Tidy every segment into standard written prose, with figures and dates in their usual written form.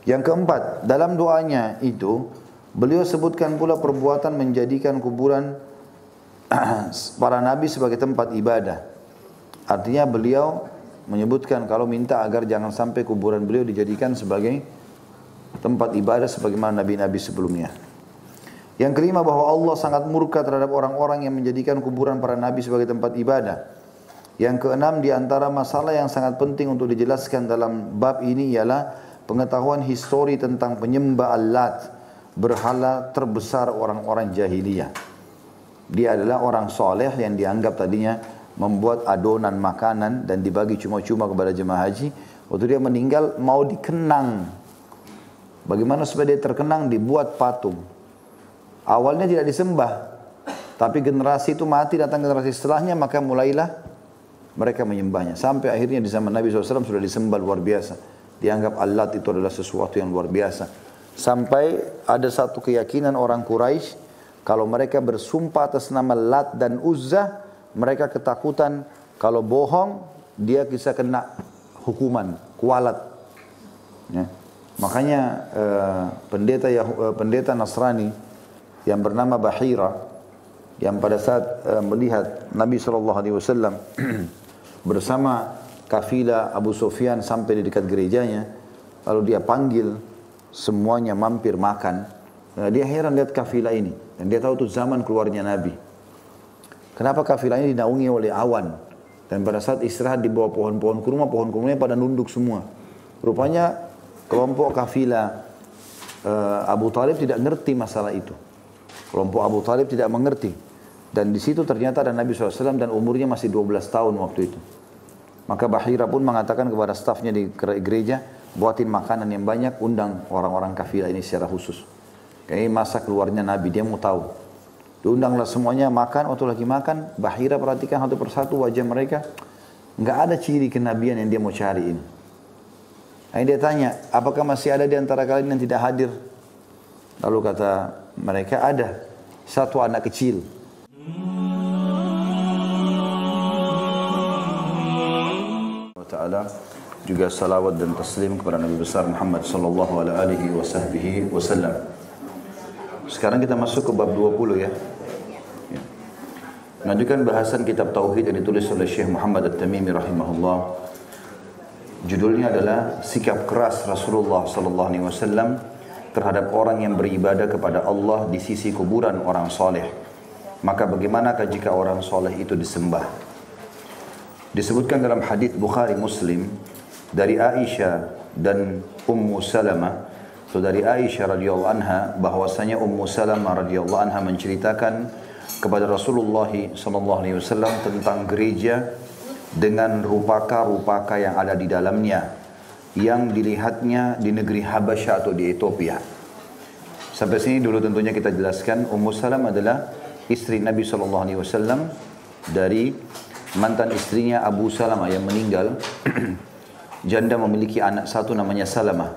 Yang keempat, dalam doanya itu beliau sebutkan pula perbuatan menjadikan kuburan para nabi sebagai tempat ibadah. Artinya beliau menyebutkan kalau minta agar jangan sampai kuburan beliau dijadikan sebagai tempat ibadah sebagaimana nabi-nabi sebelumnya. Yang kelima, bahwa Allah sangat murka terhadap orang-orang yang menjadikan kuburan para nabi sebagai tempat ibadah. Yang keenam, di antara masalah yang sangat penting untuk dijelaskan dalam bab ini ialah pengetahuan histori tentang penyembah Al-Lat, berhala terbesar orang-orang jahiliyah. Dia adalah orang soleh yang dianggap tadinya membuat adonan makanan dan dibagi cuma-cuma kepada jemaah haji. Waktu dia meninggal mau dikenang. Bagaimana supaya dia terkenang? Dibuat patung. Awalnya tidak disembah, tapi generasi itu mati, datang generasi setelahnya, maka mulailah mereka menyembahnya. Sampai akhirnya di zaman Nabi SAW sudah disembah luar biasa. Dianggap Al-Lat itu adalah sesuatu yang luar biasa. Sampai ada satu keyakinan orang Quraisy, kalau mereka bersumpah atas nama Lat dan Uzza, mereka ketakutan kalau bohong, dia bisa kena hukuman, kualat. Ya. Makanya pendeta Nasrani yang bernama Bahira, yang pada saat melihat Nabi SAW bersama kafilah Abu Sufyan sampai di dekat gerejanya, lalu dia panggil semuanya mampir makan. Dia heran lihat kafilah ini, dan dia tahu itu zaman keluarnya Nabi. Kenapa kafilah ini dinaungi oleh awan? Dan pada saat istirahat di bawah pohon-pohon kurma, pohon kurmanya pada nunduk semua. Rupanya kelompok kafilah Abu Talib tidak ngerti masalah itu. Kelompok Abu Talib tidak mengerti. Dan di situ ternyata ada Nabi SAW dan umurnya masih 12 tahun waktu itu. Maka Bahira pun mengatakan kepada stafnya di gereja, buatin makanan yang banyak, undang orang-orang kafilah ini secara khusus. Kayaknya masa keluarnya Nabi, dia mau tahu. Diundanglah semuanya makan, waktu lagi makan, Bahira perhatikan satu persatu wajah mereka, nggak ada ciri kenabian yang dia mau cari ini. Akhirnya dia tanya, apakah masih ada di antara kalian yang tidak hadir? Lalu kata mereka, ada satu anak kecil. Ta'ala juga salawat dan taslim kepada Nabi besar Muhammad sallallahu alaihi wasallam. Sekarang kita masuk ke bab 20 ya. Melanjutkan bahasan kitab tauhid yang ditulis oleh Syekh Muhammad At-Tamimi rahimahullah. Judulnya adalah sikap keras Rasulullah sallallahu alaihi wasallam terhadap orang yang beribadah kepada Allah di sisi kuburan orang soleh. Maka bagaimanakah jika orang soleh itu disembah? Disebutkan dalam hadis Bukhari Muslim dari Aisyah dan Ummu Salamah, saudari Aisyah radhiyallahu anha, bahwasanya Ummu Salamah radhiyallahu anha menceritakan kepada Rasulullah sallallahu alaihi wasallam tentang gereja dengan rupaka-rupaka yang ada di dalamnya, yang dilihatnya di negeri Habasyah atau di Ethiopia. Sampai sini dulu tentunya kita jelaskan, Ummu Salamah adalah istri Nabi SAW dari mantan istrinya Abu Salamah yang meninggal. Janda memiliki anak satu namanya Salamah.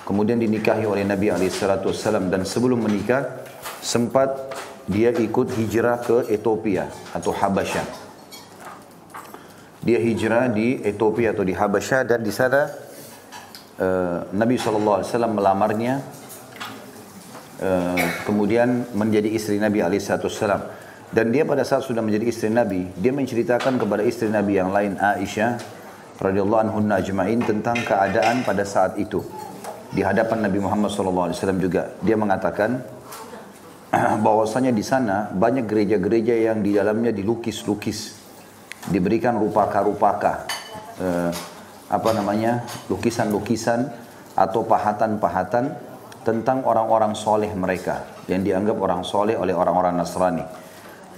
Kemudian dinikahi oleh Nabi SAW, dan sebelum menikah sempat dia ikut hijrah ke Ethiopia atau Habasyah. Dia hijrah di Ethiopia atau di Habasyah, dan di sana Nabi SAW melamarnya, kemudian menjadi istri Nabi SAW. Dan dia pada saat sudah menjadi istri Nabi, dia menceritakan kepada istri Nabi yang lain, Aisyah radhiyallahu anhunna ajma'in, tentang keadaan pada saat itu di hadapan Nabi Muhammad SAW juga. Dia mengatakan bahwasanya di sana banyak gereja-gereja yang di dalamnya dilukis-lukis, diberikan rupaka-rupaka, lukisan-lukisan atau pahatan-pahatan tentang orang-orang soleh mereka yang dianggap orang soleh oleh orang-orang Nasrani.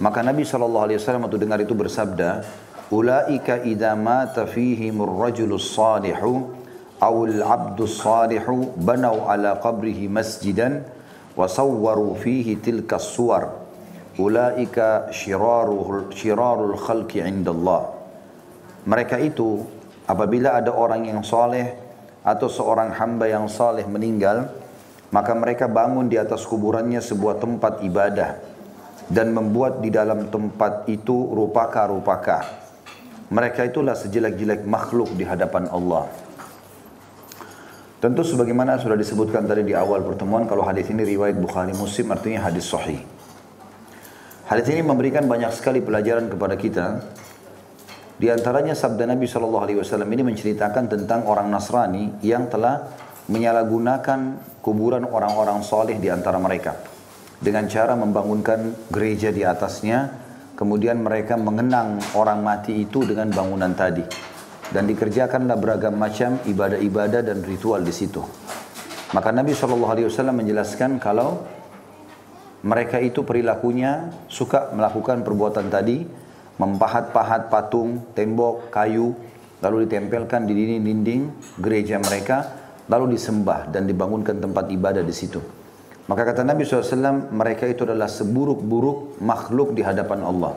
Maka Nabi SAW waktu dengar itu bersabda, ulaika idza mata fihimur rajulus salihu awul abdus salihu banau ala qabrihi masjidan wa sawwaru fihi tilkas suwar ulaika syirarul khalqi indallah. Mereka itu apabila ada orang yang soleh atau seorang hamba yang soleh meninggal, maka mereka bangun di atas kuburannya sebuah tempat ibadah dan membuat di dalam tempat itu rupaka-rupaka. Mereka itulah sejelek-jelek makhluk di hadapan Allah. Tentu sebagaimana sudah disebutkan tadi di awal pertemuan, kalau hadis ini riwayat Bukhari Muslim artinya hadis sahih. Hadis ini memberikan banyak sekali pelajaran kepada kita. Di antaranya sabda Nabi SAW ini menceritakan tentang orang Nasrani yang telah menyalahgunakan kuburan orang-orang soleh di antara mereka. Dengan cara membangunkan gereja di atasnya, kemudian mereka mengenang orang mati itu dengan bangunan tadi. Dan dikerjakanlah beragam macam ibadah-ibadah dan ritual di situ. Maka Nabi SAW menjelaskan kalau mereka itu perilakunya suka melakukan perbuatan tadi, mempahat-pahat patung, tembok, kayu, lalu ditempelkan di dinding-dinding gereja mereka, lalu disembah dan dibangunkan tempat ibadah di situ. Maka kata Nabi SAW, mereka itu adalah seburuk-buruk makhluk di hadapan Allah.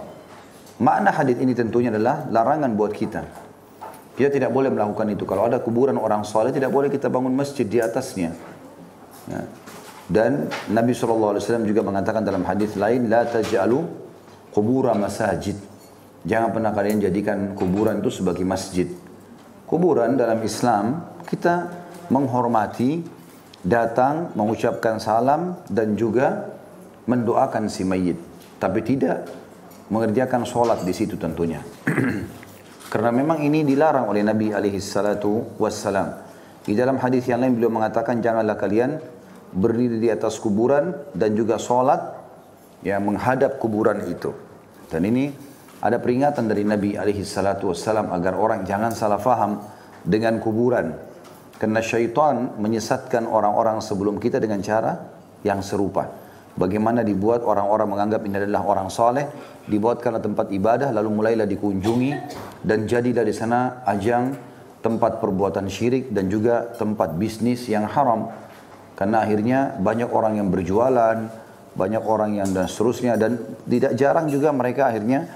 Makna hadis ini tentunya adalah larangan buat kita. Kita tidak boleh melakukan itu. Kalau ada kuburan orang soleh, tidak boleh kita bangun masjid di atasnya. Ya. Dan Nabi SAW juga mengatakan dalam hadis lain, la taj'alu qubura masajid. Jangan pernah kalian jadikan kuburan itu sebagai masjid. Kuburan dalam Islam, kita menghormati, datang, mengucapkan salam, dan juga mendoakan si mayit. Tapi tidak mengerjakan sholat di situ tentunya. Karena memang ini dilarang oleh Nabi SAW. Di dalam hadis yang lain beliau mengatakan, janganlah kalian berdiri di atas kuburan dan juga sholat yang menghadap kuburan itu. Dan ini ada peringatan dari Nabi SAW agar orang jangan salah faham dengan kuburan. Karena syaitan menyesatkan orang-orang sebelum kita dengan cara yang serupa. Bagaimana dibuat orang-orang menganggap ini adalah orang saleh, dibuatkanlah tempat ibadah, lalu mulailah dikunjungi dan jadilah di sana ajang tempat perbuatan syirik dan juga tempat bisnis yang haram. Karena akhirnya banyak orang yang berjualan, banyak orang yang dan seterusnya, dan tidak jarang juga mereka akhirnya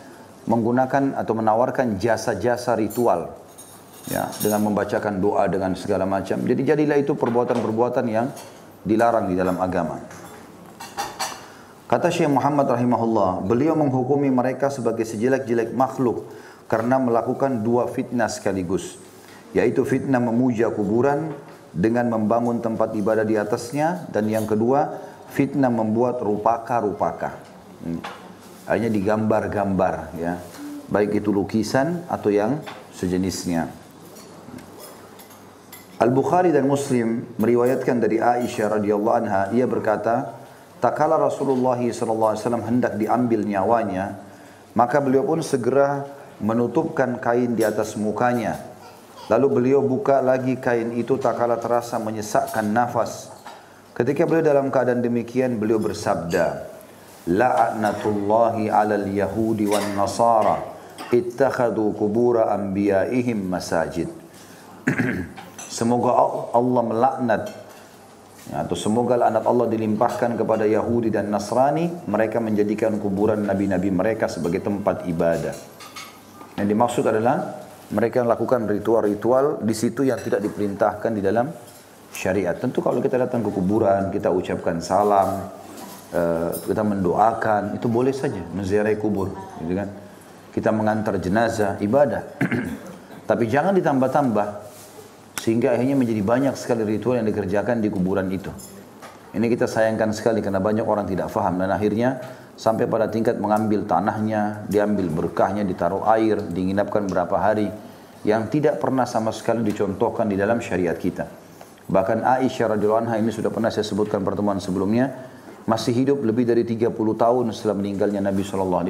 menggunakan atau menawarkan jasa-jasa ritual, ya, dengan membacakan doa dengan segala macam. Jadi jadilah itu perbuatan-perbuatan yang dilarang di dalam agama. Kata Syekh Muhammad rahimahullah, beliau menghukumi mereka sebagai sejelek-jelek makhluk karena melakukan dua fitnah sekaligus, yaitu fitnah memuja kuburan dengan membangun tempat ibadah di atasnya, dan yang kedua fitnah membuat rupaka-rupaka. Hanya digambar-gambar, ya, baik itu lukisan atau yang sejenisnya. Al-Bukhari dan Muslim meriwayatkan dari Aisyah radhiyallahu anha, ia berkata, tatkala Rasulullah SAW hendak diambil nyawanya, maka beliau pun segera menutupkan kain di atas mukanya. Lalu beliau buka lagi kain itu tatkala terasa menyesakkan nafas. Ketika beliau dalam keadaan demikian, beliau bersabda, la'natullahi 'alal yahudi wan nasara ittakhadhu qubura anbiya'ihim masajid. Semoga Allah melaknat, atau semoga laknat Allah dilimpahkan kepada Yahudi dan Nasrani, mereka menjadikan kuburan nabi-nabi mereka sebagai tempat ibadah. Yang dimaksud adalah mereka lakukan ritual-ritual di situ yang tidak diperintahkan di dalam syariat. Tentu kalau kita datang ke kuburan, kita ucapkan salam, kita mendoakan, itu boleh saja menziarahi kubur, gitu kan? Kita mengantar jenazah, ibadah. Tapi jangan ditambah-tambah sehingga akhirnya menjadi banyak sekali ritual yang dikerjakan di kuburan itu. Ini kita sayangkan sekali karena banyak orang tidak faham dan akhirnya sampai pada tingkat mengambil tanahnya, diambil berkahnya, ditaruh air, diinapkan berapa hari yang tidak pernah sama sekali dicontohkan di dalam syariat kita. Bahkan Aisyah radhiyallahu anha, ini sudah pernah saya sebutkan pertemuan sebelumnya, masih hidup lebih dari 30 tahun setelah meninggalnya Nabi SAW.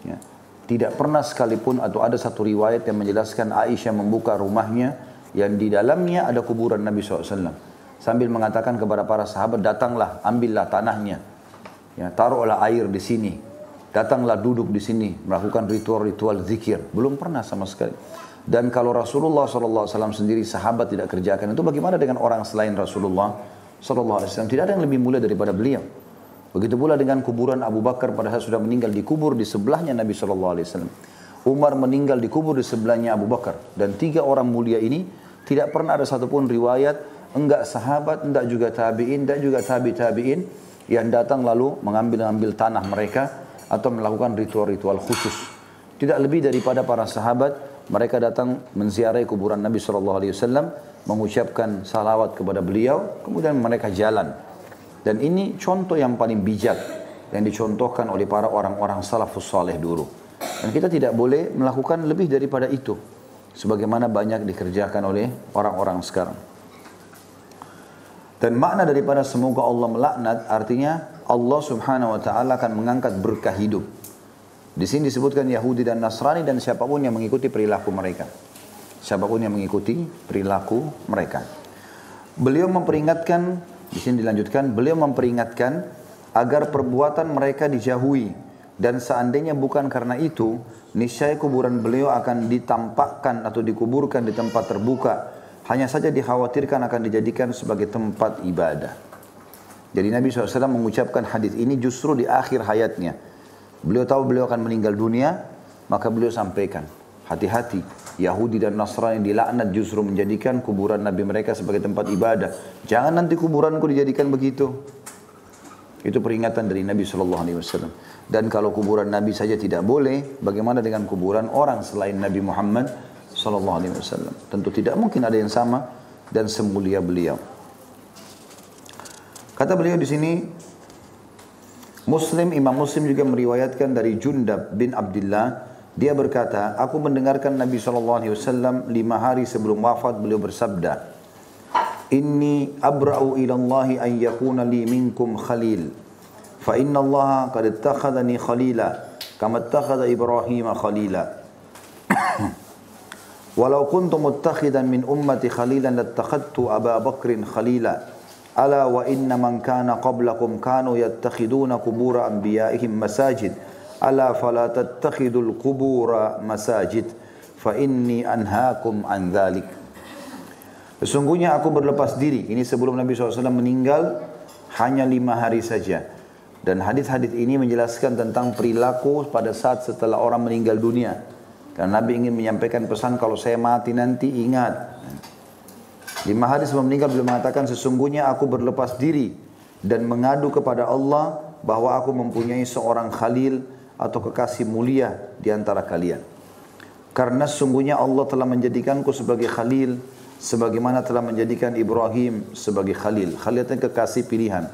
Ya. Tidak pernah sekalipun atau ada satu riwayat yang menjelaskan Aisyah membuka rumahnya yang di dalamnya ada kuburan Nabi SAW. Sambil mengatakan kepada para sahabat, datanglah, ambillah tanahnya. Ya, taruhlah air di sini. Datanglah duduk di sini, melakukan ritual-ritual zikir. Belum pernah sama sekali. Dan kalau Rasulullah SAW sendiri sahabat tidak kerjakan, itu bagaimana dengan orang selain Rasulullah SAW? Tidak ada yang lebih mulia daripada beliau. Begitu pula dengan kuburan Abu Bakar pada saat sudah meninggal, dikubur di sebelahnya Nabi SAW. Umar meninggal dikubur di sebelahnya Abu Bakar. Dan 3 orang mulia ini tidak pernah ada satupun riwayat, enggak sahabat, enggak juga tabi'in, enggak juga tabi'in yang datang lalu mengambil tanah mereka atau melakukan ritual-ritual khusus. Tidak lebih daripada para sahabat mereka datang menziarahi kuburan Nabi SAW, mengucapkan salawat kepada beliau, kemudian mereka jalan. Dan ini contoh yang paling bijak yang dicontohkan oleh para orang-orang salafus saleh dulu. Dan kita tidak boleh melakukan lebih daripada itu, sebagaimana banyak dikerjakan oleh orang-orang sekarang. Dan makna daripada semoga Allah melaknat, artinya Allah subhanahu wa ta'ala akan mengangkat berkah hidup. Di sini disebutkan Yahudi dan Nasrani dan siapapun yang mengikuti perilaku mereka. Siapapun yang mengikuti perilaku mereka. Beliau memperingatkan, di sini dilanjutkan, beliau memperingatkan agar perbuatan mereka dijauhi. Dan seandainya bukan karena itu, niscaya kuburan beliau akan ditampakkan atau dikuburkan di tempat terbuka. Hanya saja dikhawatirkan akan dijadikan sebagai tempat ibadah. Jadi Nabi SAW mengucapkan hadis ini justru di akhir hayatnya. Beliau tahu beliau akan meninggal dunia, maka beliau sampaikan, hati-hati, Yahudi dan Nasrani dilaknat justru menjadikan kuburan Nabi mereka sebagai tempat ibadah. Jangan nanti kuburanku dijadikan begitu. Itu peringatan dari Nabi SAW. Dan kalau kuburan Nabi saja tidak boleh, bagaimana dengan kuburan orang selain Nabi Muhammad SAW? Tentu tidak mungkin ada yang sama dan semulia beliau. Kata beliau di sini, Imam Muslim juga meriwayatkan dari Jundab bin Abdullah, dia berkata, aku mendengarkan Nabi SAW 5 hari sebelum wafat beliau bersabda, Inni abra'u ilallahi an yakuna li minkum khalil, fa inna allaha qad ittakhadhani khalila, kama ittakhadha Ibrahim khalila. Walau kuntu muttakhidan min ummati khalilan lattakhadtu Aba Bakrin khalila. Ala wa inna man kana qablakum kanu yattakhiduna qubura anbiya'ihim masajid. Ala fala tattakhidul qubura masajid. Fa inni anhaakum an dhalik. Sesungguhnya aku berlepas diri. Ini sebelum Nabi SAW meninggal hanya 5 hari saja. Dan hadis-hadis ini menjelaskan tentang perilaku pada saat setelah orang meninggal dunia. Karena Nabi ingin menyampaikan pesan, kalau saya mati nanti ingat. 5 hari sebelum meninggal beliau mengatakan, sesungguhnya aku berlepas diri dan mengadu kepada Allah bahwa aku mempunyai seorang khalil atau kekasih mulia di antara kalian. Karena sesungguhnya Allah telah menjadikanku sebagai khalil, sebagaimana telah menjadikan Ibrahim sebagai khalil. Khalil itu kekasih pilihan.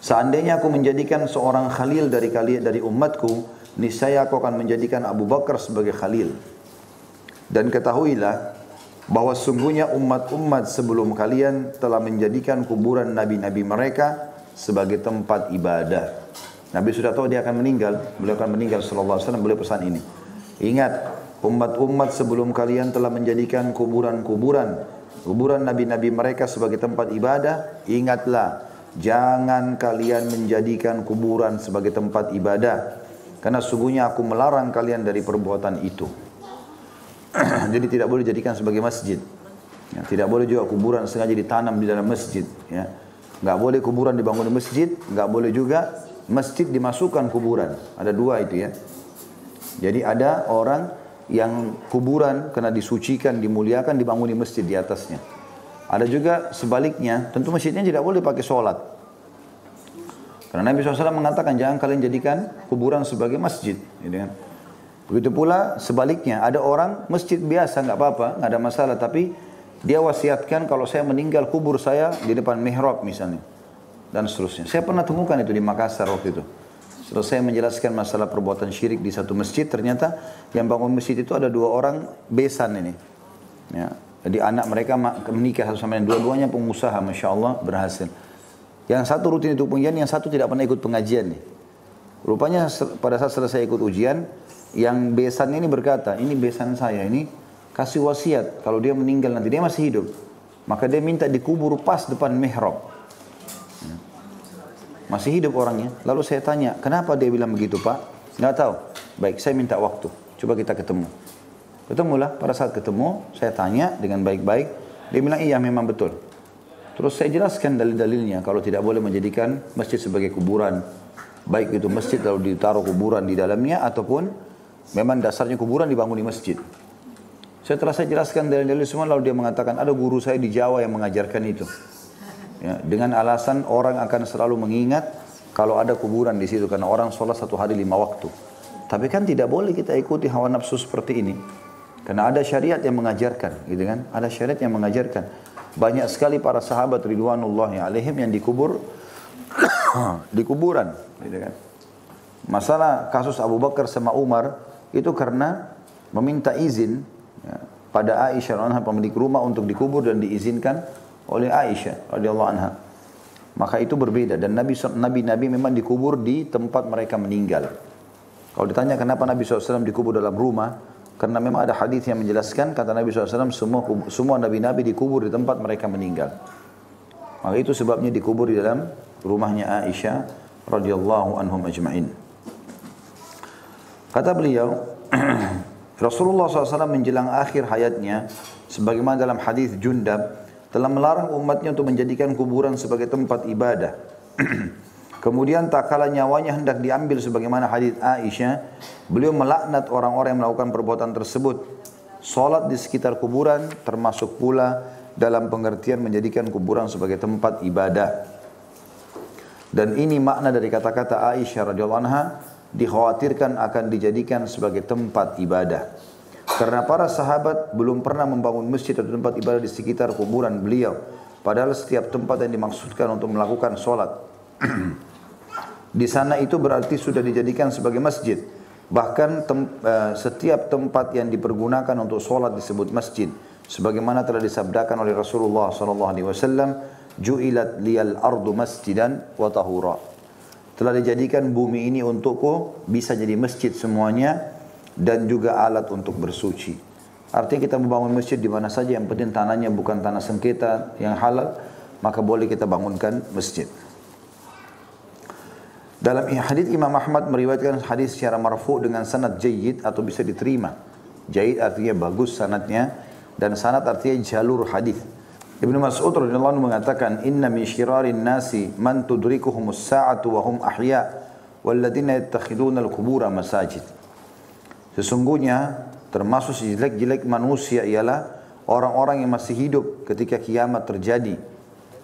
Seandainya aku menjadikan seorang khalil dari umatku, niscaya aku akan menjadikan Abu Bakar sebagai khalil. Dan ketahuilah bahwa sungguhnya umat-umat sebelum kalian telah menjadikan kuburan nabi-nabi mereka sebagai tempat ibadah. Nabi sudah tahu dia akan meninggal, beliau akan meninggal sallallahu alaihi wasallam, beliau pesan ini. Ingat, umat-umat sebelum kalian telah menjadikan kuburan nabi-nabi mereka sebagai tempat ibadah. Ingatlah, jangan kalian menjadikan kuburan sebagai tempat ibadah, karena sungguhnya aku melarang kalian dari perbuatan itu. Jadi tidak boleh dijadikan sebagai masjid. Ya, tidak boleh juga kuburan sengaja ditanam di dalam masjid. Ya. Nggak boleh kuburan dibangun di masjid, nggak boleh juga masjid dimasukkan kuburan. Ada 2 itu ya. Jadi ada orang yang kuburan kena disucikan, dimuliakan, dibangun di masjid di atasnya. Ada juga sebaliknya, tentu masjidnya tidak boleh pakai sholat. Karena Nabi SAW mengatakan jangan kalian jadikan kuburan sebagai masjid. Gitu kan. Begitu pula sebaliknya, ada orang masjid biasa nggak apa-apa, nggak ada masalah, tapi dia wasiatkan kalau saya meninggal kubur saya di depan mihrab misalnya, dan seterusnya. Saya pernah temukan itu di Makassar waktu itu. Setelah saya menjelaskan masalah perbuatan syirik di satu masjid, ternyata yang bangun masjid itu ada 2 orang besan ini. Ya. Jadi anak mereka menikah satu sama lain, dua-duanya pengusaha, masya Allah berhasil. Yang satu rutin itu pengajian, yang satu tidak pernah ikut pengajian nih. Rupanya pada saat selesai ikut ujian, yang besan ini berkata, ini besan saya ini kasih wasiat kalau dia meninggal nanti, dia masih hidup, maka dia minta dikubur pas depan mihrab. Masih hidup orangnya. Lalu saya tanya, kenapa dia bilang begitu Pak? Nggak tahu. Baik, saya minta waktu, coba kita ketemu. Ketemulah, pada saat ketemu saya tanya dengan baik-baik, dia bilang iya memang betul. Terus saya jelaskan dalil-dalilnya kalau tidak boleh menjadikan masjid sebagai kuburan, baik itu masjid lalu ditaruh kuburan di dalamnya ataupun memang dasarnya kuburan dibangun di masjid. Setelah saya jelaskan dalil-dalil semua, lalu dia mengatakan ada guru saya di Jawa yang mengajarkan itu. Ya, dengan alasan orang akan selalu mengingat kalau ada kuburan di situ, karena orang sholat 1 hari 5 waktu. Tapi kan tidak boleh kita ikuti hawa nafsu seperti ini. Karena ada syariat yang mengajarkan, gitu kan? Ada syariat yang mengajarkan. Banyak sekali para sahabat ridwanullahi alaihim yang dikubur di kuburan, gitu kan? Masalah kasus Abu Bakar sama Umar itu karena meminta izin ya, pada Aisyah radhiyallahu anha pemilik rumah untuk dikubur dan diizinkan oleh Aisyah radhiyallahu anha. Maka itu berbeda dan nabi-nabi memang dikubur di tempat mereka meninggal. Kalau ditanya kenapa Nabi SAW dikubur dalam rumah, karena memang ada hadis yang menjelaskan kata Nabi SAW semua nabi-nabi dikubur di tempat mereka meninggal. Maka itu sebabnya dikubur di dalam rumahnya Aisyah radhiyallahu anhum ajma'in. Kata beliau, Rasulullah SAW menjelang akhir hayatnya, sebagaimana dalam hadis Jundab, telah melarang umatnya untuk menjadikan kuburan sebagai tempat ibadah. Kemudian tak kala nyawanya hendak diambil sebagaimana hadis Aisyah, beliau melaknat orang-orang yang melakukan perbuatan tersebut. Salat di sekitar kuburan termasuk pula dalam pengertian menjadikan kuburan sebagai tempat ibadah. Dan ini makna dari kata-kata Aisyah radhiyallahu anha, dikhawatirkan akan dijadikan sebagai tempat ibadah. Karena para sahabat belum pernah membangun masjid atau tempat ibadah di sekitar kuburan beliau. Padahal setiap tempat yang dimaksudkan untuk melakukan sholat di sana itu berarti sudah dijadikan sebagai masjid. Bahkan setiap tempat yang dipergunakan untuk sholat disebut masjid. Sebagaimana telah disabdakan oleh Rasulullah SAW, Ju'ilat liyal ardu masjidan wa tahura. Telah dijadikan bumi ini untukku bisa jadi masjid semuanya dan juga alat untuk bersuci. Artinya kita membangun masjid di mana saja yang penting tanahnya bukan tanah sengketa yang halal, maka boleh kita bangunkan masjid. Dalam hadis Imam Ahmad meriwayatkan hadis secara marfu dengan sanad jayyid atau bisa diterima. Jayyid artinya bagus sanadnya dan sanad artinya jalur hadis. Ibnu Mas'ud radhiyallahu anhu mengatakan, "Inna min syirarin nasi man tudrikuhumus sa'atu wa hum ahya walladzina yattakhiduna al-qubura masajid." Sesungguhnya termasuk sejelek-jelek manusia ialah orang-orang yang masih hidup ketika kiamat terjadi.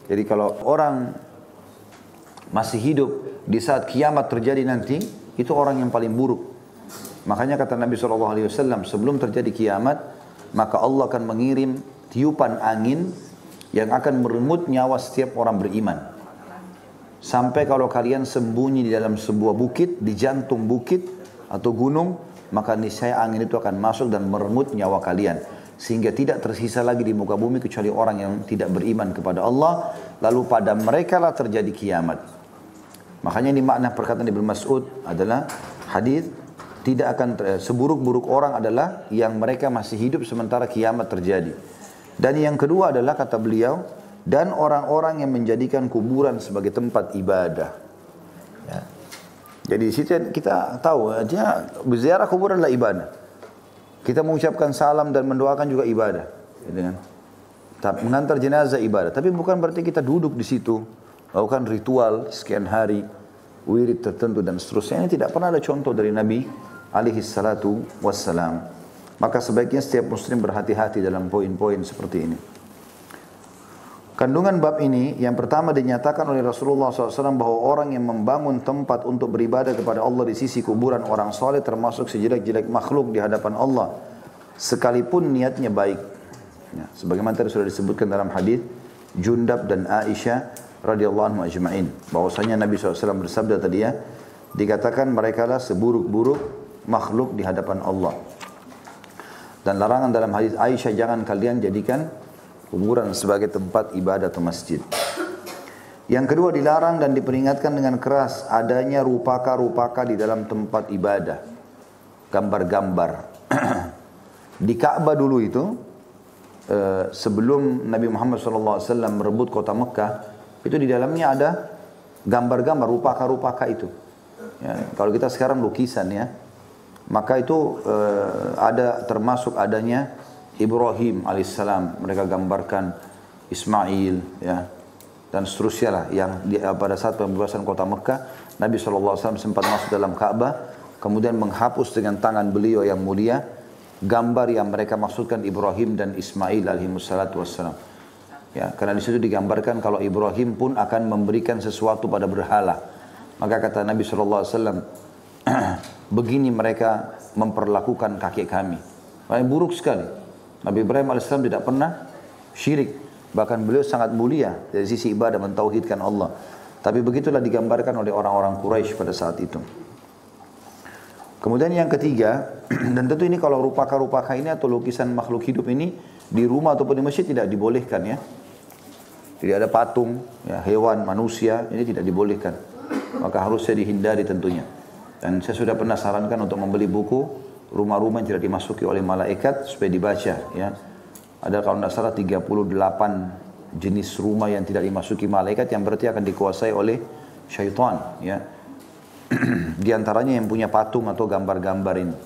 Jadi kalau orang masih hidup di saat kiamat terjadi nanti, itu orang yang paling buruk. Makanya kata Nabi SAW, sebelum terjadi kiamat, maka Allah akan mengirim tiupan angin yang akan merenggut nyawa setiap orang beriman. Sampai kalau kalian sembunyi di dalam sebuah bukit, di jantung bukit atau gunung, maka niscaya angin itu akan masuk dan merenggut nyawa kalian. Sehingga tidak tersisa lagi di muka bumi kecuali orang yang tidak beriman kepada Allah. Lalu pada mereka lah terjadi kiamat. Makanya ini makna perkataan Ibnu Mas'ud adalah hadis tidak akan seburuk-buruk orang adalah yang mereka masih hidup sementara kiamat terjadi. Dan yang kedua adalah kata beliau, dan orang-orang yang menjadikan kuburan sebagai tempat ibadah. Ya. Jadi di situ kita tahu aja berziarah kuburan adalah ibadah. Kita mengucapkan salam dan mendoakan juga ibadah, gitu kan? Mengantar jenazah ibadah, tapi bukan berarti kita duduk di situ lakukan ritual sekian hari, wirid tertentu dan seterusnya. Ini tidak pernah ada contoh dari Nabi alaihi salatu wassalam. Maka sebaiknya setiap muslim berhati-hati dalam poin-poin seperti ini. Kandungan bab ini yang pertama dinyatakan oleh Rasulullah SAW bahwa orang yang membangun tempat untuk beribadah kepada Allah di sisi kuburan orang soleh termasuk sejelek-jelek makhluk di hadapan Allah, sekalipun niatnya baik. Ya, sebagaimana tadi sudah disebutkan dalam hadis Jundab dan Aisyah radhiyallahu anhu ajma'in, bahwasanya Nabi SAW bersabda tadi ya, dikatakan mereka lah seburuk-buruk makhluk di hadapan Allah. Dan larangan dalam hadis Aisyah, jangan kalian jadikan kuburan sebagai tempat ibadah atau masjid. Yang kedua, dilarang dan diperingatkan dengan keras adanya rupaka-rupaka di dalam tempat ibadah. Gambar-gambar. Di Ka'bah dulu itu, sebelum Nabi Muhammad SAW merebut kota Mekah, itu di dalamnya ada gambar-gambar, rupaka-rupaka itu. Ya, kalau kita sekarang lukisan ya, maka itu ada termasuk adanya Ibrahim alaihissalam, mereka gambarkan Ismail ya, dan seterusnya lah yang pada saat pembebasan kota Mekah, Nabi SAW sempat masuk dalam Ka'bah, kemudian menghapus dengan tangan beliau yang mulia gambar yang mereka maksudkan Ibrahim dan Ismail alaihissalatu wassalam. Ya, karena di situ digambarkan kalau Ibrahim pun akan memberikan sesuatu pada berhala. Maka kata Nabi SAW, begini mereka memperlakukan kakek kami. Paling buruk sekali. Nabi Ibrahim AS tidak pernah syirik. Bahkan beliau sangat mulia dari sisi ibadah mentauhidkan Allah. Tapi begitulah digambarkan oleh orang-orang Quraisy pada saat itu. Kemudian yang ketiga, dan tentu ini kalau rupaka-rupaka ini atau lukisan makhluk hidup ini di rumah ataupun di masjid tidak dibolehkan ya. Tidak ada patung, ya, hewan, manusia, ini tidak dibolehkan. Maka harusnya dihindari tentunya. Dan saya sudah pernah sarankan untuk membeli buku rumah-rumah yang tidak dimasuki oleh malaikat supaya dibaca ya. Ada kalau tidak salah 38 jenis rumah yang tidak dimasuki malaikat yang berarti akan dikuasai oleh syaitan ya. Di antaranya yang punya patung atau gambar-gambar ini.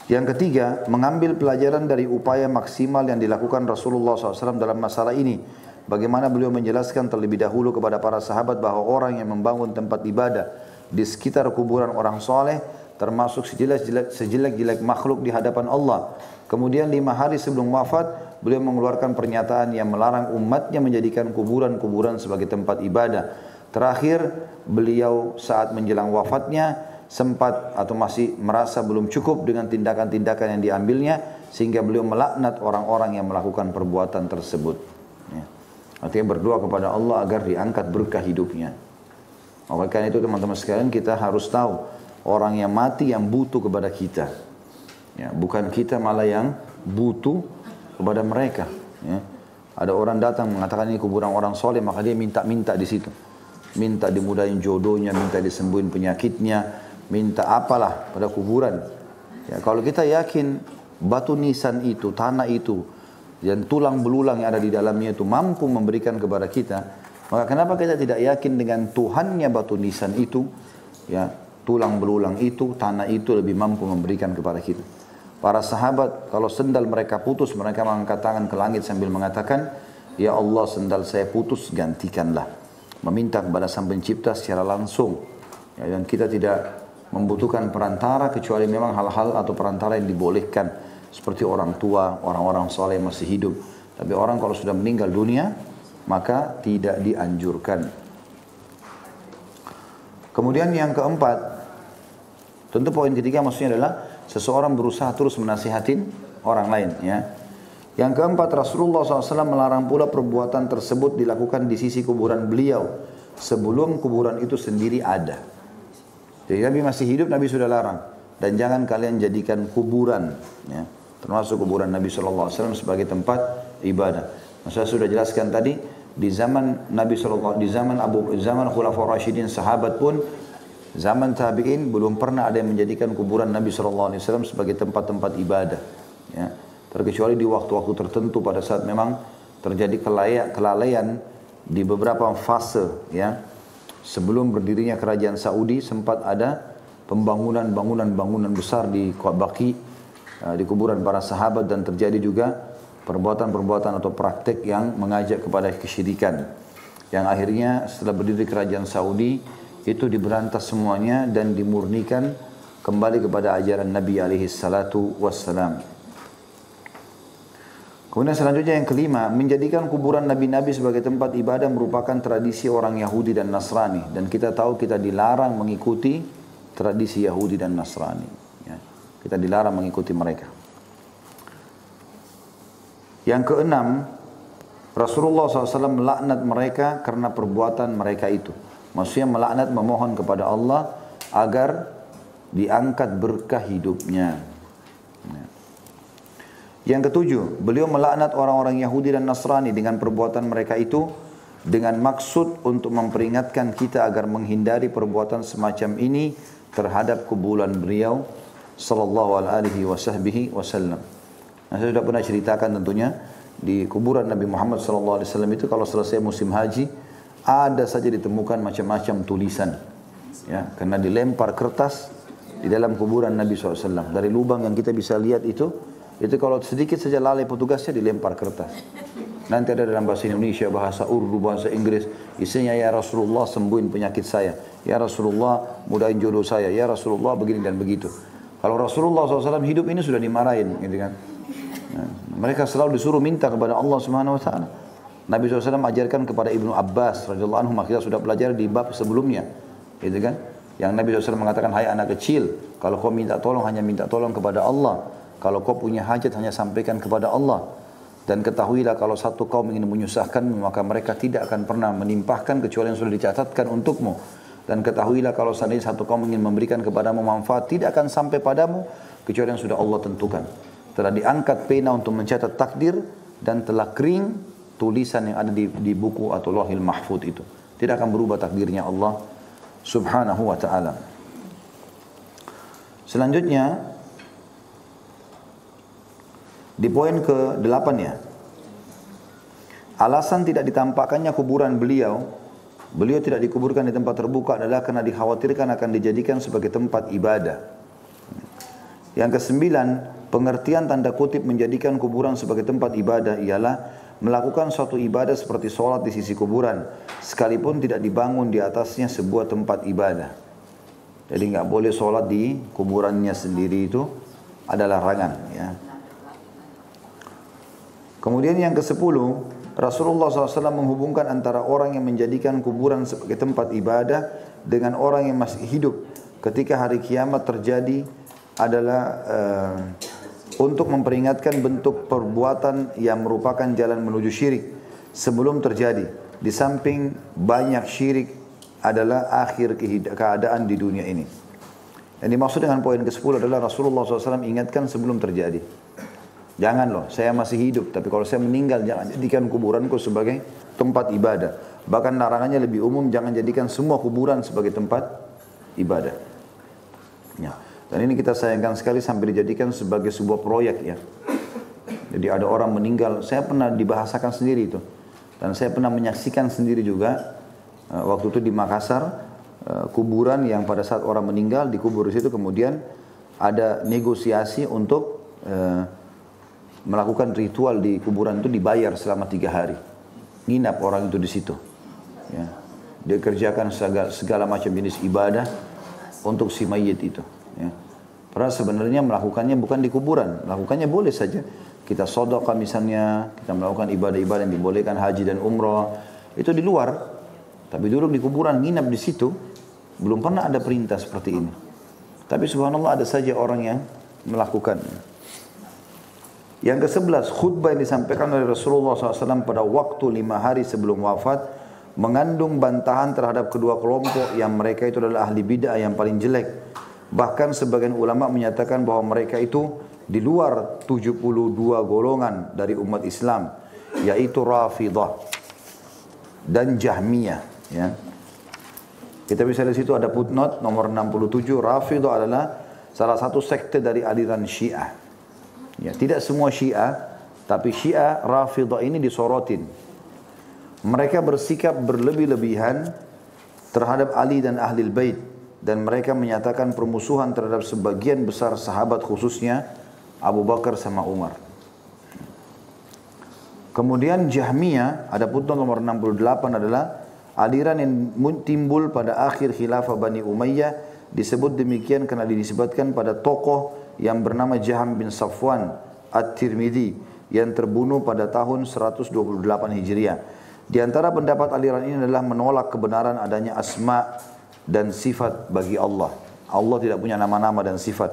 Yang ketiga, mengambil pelajaran dari upaya maksimal yang dilakukan Rasulullah SAW dalam masalah ini. Bagaimana beliau menjelaskan terlebih dahulu kepada para sahabat bahwa orang yang membangun tempat ibadah di sekitar kuburan orang soleh termasuk sejelek-jelek makhluk di hadapan Allah. Kemudian 5 hari sebelum wafat, beliau mengeluarkan pernyataan yang melarang umatnya menjadikan kuburan-kuburan sebagai tempat ibadah. Terakhir, beliau saat menjelang wafatnya sempat atau masih merasa belum cukup dengan tindakan-tindakan yang diambilnya, sehingga beliau melaknat orang-orang yang melakukan perbuatan tersebut. Ya. Artinya berdoa kepada Allah agar diangkat berkah hidupnya. Oleh karena itu teman-teman sekalian, kita harus tahu orang yang mati yang butuh kepada kita. Ya, bukan kita malah yang butuh kepada mereka. Ya. Ada orang datang mengatakan ini kuburan orang soleh, maka dia minta-minta di situ. Minta dimudahin jodohnya, minta disembuhin penyakitnya, minta apalah pada kuburan. Ya, kalau kita yakin batu nisan itu, tanah itu, dan tulang belulang yang ada di dalamnya itu mampu memberikan kepada kita, maka kenapa kita tidak yakin dengan Tuhannya batu nisan itu, ya, tulang belulang itu, tanah itu lebih mampu memberikan kepada kita. Para sahabat kalau sendal mereka putus, mereka mengangkat tangan ke langit sambil mengatakan, ya Allah, sendal saya putus, gantikanlah. Meminta kepada Sang Pencipta secara langsung. Ya, dan kita tidak membutuhkan perantara kecuali memang hal-hal atau perantara yang dibolehkan. Seperti orang tua, orang-orang soleh masih hidup. Tapi orang kalau sudah meninggal dunia, maka tidak dianjurkan. Kemudian yang keempat, tentu poin ketiga maksudnya adalah seseorang berusaha terus menasihatin orang lain. Ya. Yang keempat, Rasulullah SAW melarang pula perbuatan tersebut dilakukan di sisi kuburan beliau sebelum kuburan itu sendiri ada. Jadi Nabi masih hidup, Nabi sudah larang. Dan jangan kalian jadikan kuburan, ya, termasuk kuburan Nabi SAW sebagai tempat ibadah. Saya sudah jelaskan tadi, di zaman Nabi SAW, di zaman Khulafaur Rasyidin, sahabat pun, zaman tabi'in belum pernah ada yang menjadikan kuburan Nabi SAW sebagai tempat-tempat ibadah. Ya. Terkecuali di waktu-waktu tertentu pada saat memang terjadi kelalaian di beberapa fase. Ya. Sebelum berdirinya kerajaan Saudi sempat ada bangunan besar di Baqi, di kuburan para sahabat, dan terjadi juga perbuatan-perbuatan atau praktek yang mengajak kepada kesyirikan. Yang akhirnya setelah berdiri kerajaan Saudi itu diberantas semuanya dan dimurnikan kembali kepada ajaran Nabi SAW. Kemudian selanjutnya yang kelima, menjadikan kuburan nabi-nabi sebagai tempat ibadah merupakan tradisi orang Yahudi dan Nasrani. Dan kita tahu kita dilarang mengikuti tradisi Yahudi dan Nasrani. Ya. Kita dilarang mengikuti mereka. Yang keenam, Rasulullah SAW melaknat mereka karena perbuatan mereka itu. Maksudnya melaknat, memohon kepada Allah agar diangkat berkah hidupnya. Ya. Yang ketujuh, beliau melaknat orang-orang Yahudi dan Nasrani dengan perbuatan mereka itu dengan maksud untuk memperingatkan kita agar menghindari perbuatan semacam ini terhadap kuburan beliau sallallahu alaihi wasallam. Nah, saya sudah pernah ceritakan tentunya di kuburan Nabi Muhammad sallallahu alaihi wasallam itu kalau selesai musim haji ada saja ditemukan macam-macam tulisan. Ya, karena dilempar kertas di dalam kuburan Nabi SAW. Dari lubang yang kita bisa lihat itu kalau sedikit saja lalai petugasnya dilempar kertas. Nanti ada dalam bahasa Indonesia, bahasa Urdu, bahasa Inggris, isinya ya Rasulullah sembuhin penyakit saya, ya Rasulullah mudahin jodoh saya, ya Rasulullah begini dan begitu. Kalau Rasulullah SAW hidup ini sudah dimarahin, gitu kan? Nah, mereka selalu disuruh minta kepada Allah Subhanahu Wa Taala. Nabi SAW ajarkan kepada Ibnu Abbas radhiyallahu anhu, kita sudah pelajari di bab sebelumnya, gitu kan? Yang Nabi SAW mengatakan, hai anak kecil, kalau kau minta tolong hanya minta tolong kepada Allah. Kalau kau punya hajat hanya sampaikan kepada Allah. Dan ketahuilah kalau satu kaum ingin menyusahkanmu, maka mereka tidak akan pernah menimpahkan kecuali yang sudah dicatatkan untukmu. Dan ketahuilah kalau seandainya satu kaum ingin memberikan kepadamu manfaat, tidak akan sampai padamu kecuali yang sudah Allah tentukan. Telah diangkat pena untuk mencatat takdir dan telah kering tulisan yang ada di buku atau Lauhil Mahfuz itu. Tidak akan berubah takdirnya Allah Subhanahu wa ta'ala. Selanjutnya di poin ke-8 ya. Alasan tidak ditampakkannya kuburan beliau tidak dikuburkan di tempat terbuka adalah karena dikhawatirkan akan dijadikan sebagai tempat ibadah. Yang ke-9, pengertian tanda kutip menjadikan kuburan sebagai tempat ibadah ialah melakukan suatu ibadah seperti sholat di sisi kuburan, sekalipun tidak dibangun di atasnya sebuah tempat ibadah. Jadi nggak boleh sholat di kuburannya sendiri, itu adalah larangan. Ya. Kemudian yang ke-10, Rasulullah SAW menghubungkan antara orang yang menjadikan kuburan sebagai tempat ibadah dengan orang yang masih hidup ketika hari kiamat terjadi adalah untuk memperingatkan bentuk perbuatan yang merupakan jalan menuju syirik sebelum terjadi. Di samping banyak syirik adalah akhir keadaan di dunia ini. Yang dimaksud dengan poin ke-10 adalah Rasulullah SAW ingatkan sebelum terjadi. Jangan loh, saya masih hidup, tapi kalau saya meninggal jangan jadikan kuburanku sebagai tempat ibadah. Bahkan larangannya lebih umum, jangan jadikan semua kuburan sebagai tempat ibadah. Ya. Dan ini kita sayangkan sekali sampai dijadikan sebagai sebuah proyek ya. Jadi ada orang meninggal, saya pernah dibahasakan sendiri itu. Dan saya pernah menyaksikan sendiri juga, waktu itu di Makassar, kuburan yang pada saat orang meninggal dikubur di situ, kemudian ada negosiasi untuk melakukan ritual di kuburan itu, dibayar selama 3 hari. Nginap orang itu di situ. Ya. Dia kerjakan segala macam jenis ibadah untuk si mayit itu. Ya. Padahal sebenarnya melakukannya bukan di kuburan, melakukannya boleh saja. Kita sedekah misalnya, kita melakukan ibadah-ibadah yang dibolehkan, haji dan umrah, itu di luar. Tapi duduk di kuburan, nginap di situ, belum pernah ada perintah seperti ini. Tapi subhanallah ada saja orang yang melakukan. Yang ke-11, khutbah yang disampaikan oleh Rasulullah SAW pada waktu 5 hari sebelum wafat mengandung bantahan terhadap kedua kelompok yang mereka itu adalah ahli bid'ah yang paling jelek. Bahkan sebagian ulama menyatakan bahwa mereka itu di luar 72 golongan dari umat Islam, yaitu Rafidah dan Jahmiyah. Ya. Kita bisa lihat situ ada footnote nomor 67, Rafidah adalah salah satu sekte dari aliran Syiah. Ya, tidak semua Syiah, tapi Syiah Rafidah ini disorotin. Mereka bersikap berlebih-lebihan terhadap Ali dan Ahlul Bait, dan mereka menyatakan permusuhan terhadap sebagian besar sahabat, khususnya Abu Bakar sama Umar. Kemudian Jahmiyah, ada footnote nomor 68, adalah aliran yang timbul pada akhir khilafah Bani Umayyah. Disebut demikian karena dinisbatkan pada tokoh yang bernama Jaham bin Safwan At-Tirmidzi yang terbunuh pada tahun 128 Hijriah. Di antara pendapat aliran ini adalah menolak kebenaran adanya asma dan sifat bagi Allah. Allah tidak punya nama-nama dan sifat.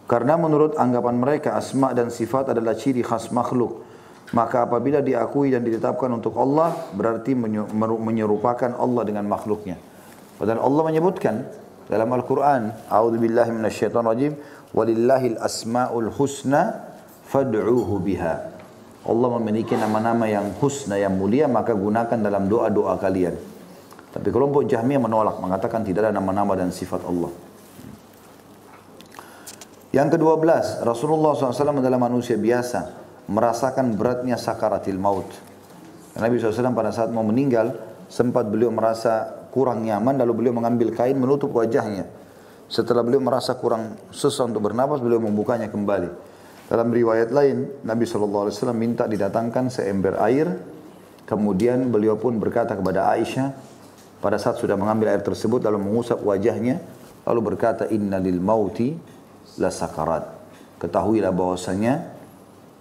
Karena menurut anggapan mereka asma dan sifat adalah ciri khas makhluk. Maka apabila diakui dan ditetapkan untuk Allah, berarti menyerupakan Allah dengan makhluknya. Padahal Allah menyebutkan dalam Al-Quran, A'udzubillahi minasyaitonirrajim, walillahil asma'ul husna fad'uhu biha. Allah memiliki nama-nama yang husna, yang mulia, maka gunakan dalam doa-doa kalian. Tapi kelompok Jahmiyah menolak, mengatakan tidak ada nama-nama dan sifat Allah. Yang ke-12, Rasulullah SAW adalah manusia biasa, merasakan beratnya sakaratil maut. Nabi SAW pada saat mau meninggal, sempat beliau merasa kurang nyaman, lalu beliau mengambil kain menutup wajahnya. Setelah beliau merasa kurang susah untuk bernapas, beliau membukanya kembali. Dalam riwayat lain, Nabi SAW minta didatangkan seember air. Kemudian beliau pun berkata kepada Aisyah, pada saat sudah mengambil air tersebut, lalu mengusap wajahnya, lalu berkata, Inna lil mauti la sakarat. Ketahuilah bahwasanya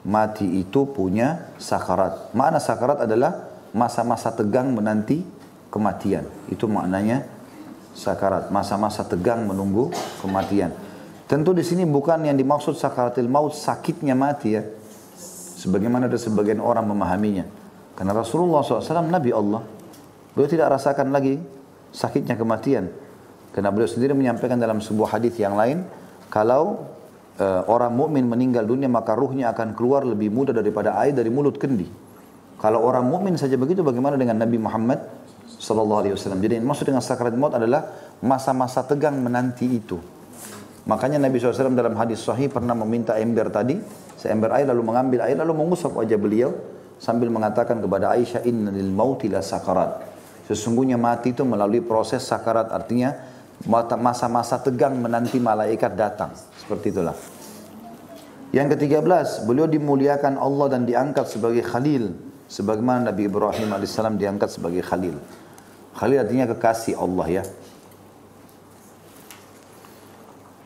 mati itu punya sakarat. Makna sakarat adalah masa-masa tegang menanti kematian. Itu maknanya sakarat, masa-masa tegang menunggu kematian. Tentu di sini bukan yang dimaksud sakaratil maut sakitnya mati ya, sebagaimana ada sebagian orang memahaminya. Karena Rasulullah SAW Nabi Allah, beliau tidak rasakan lagi sakitnya kematian. Karena beliau sendiri menyampaikan dalam sebuah hadis yang lain, kalau orang mukmin meninggal dunia maka ruhnya akan keluar lebih mudah daripada air dari mulut kendi. Kalau orang mukmin saja begitu, bagaimana dengan Nabi Muhammad sallallahu alaihi wasallam? Jadi yang maksud dengan sakaratul maut adalah masa-masa tegang menanti itu. Makanya Nabi SAW dalam hadis sahih pernah meminta ember tadi, seember air, lalu mengambil air lalu mengusap wajah beliau sambil mengatakan kepada Aisyah, inna lil mauti la sakarat. Sesungguhnya mati itu melalui proses sakarat, artinya masa-masa tegang menanti malaikat datang. Seperti itulah. Yang ke-13, beliau dimuliakan Allah dan diangkat sebagai khalil, sebagaimana Nabi Ibrahim alaihissalam diangkat sebagai khalil. Khalil artinya kekasih Allah ya.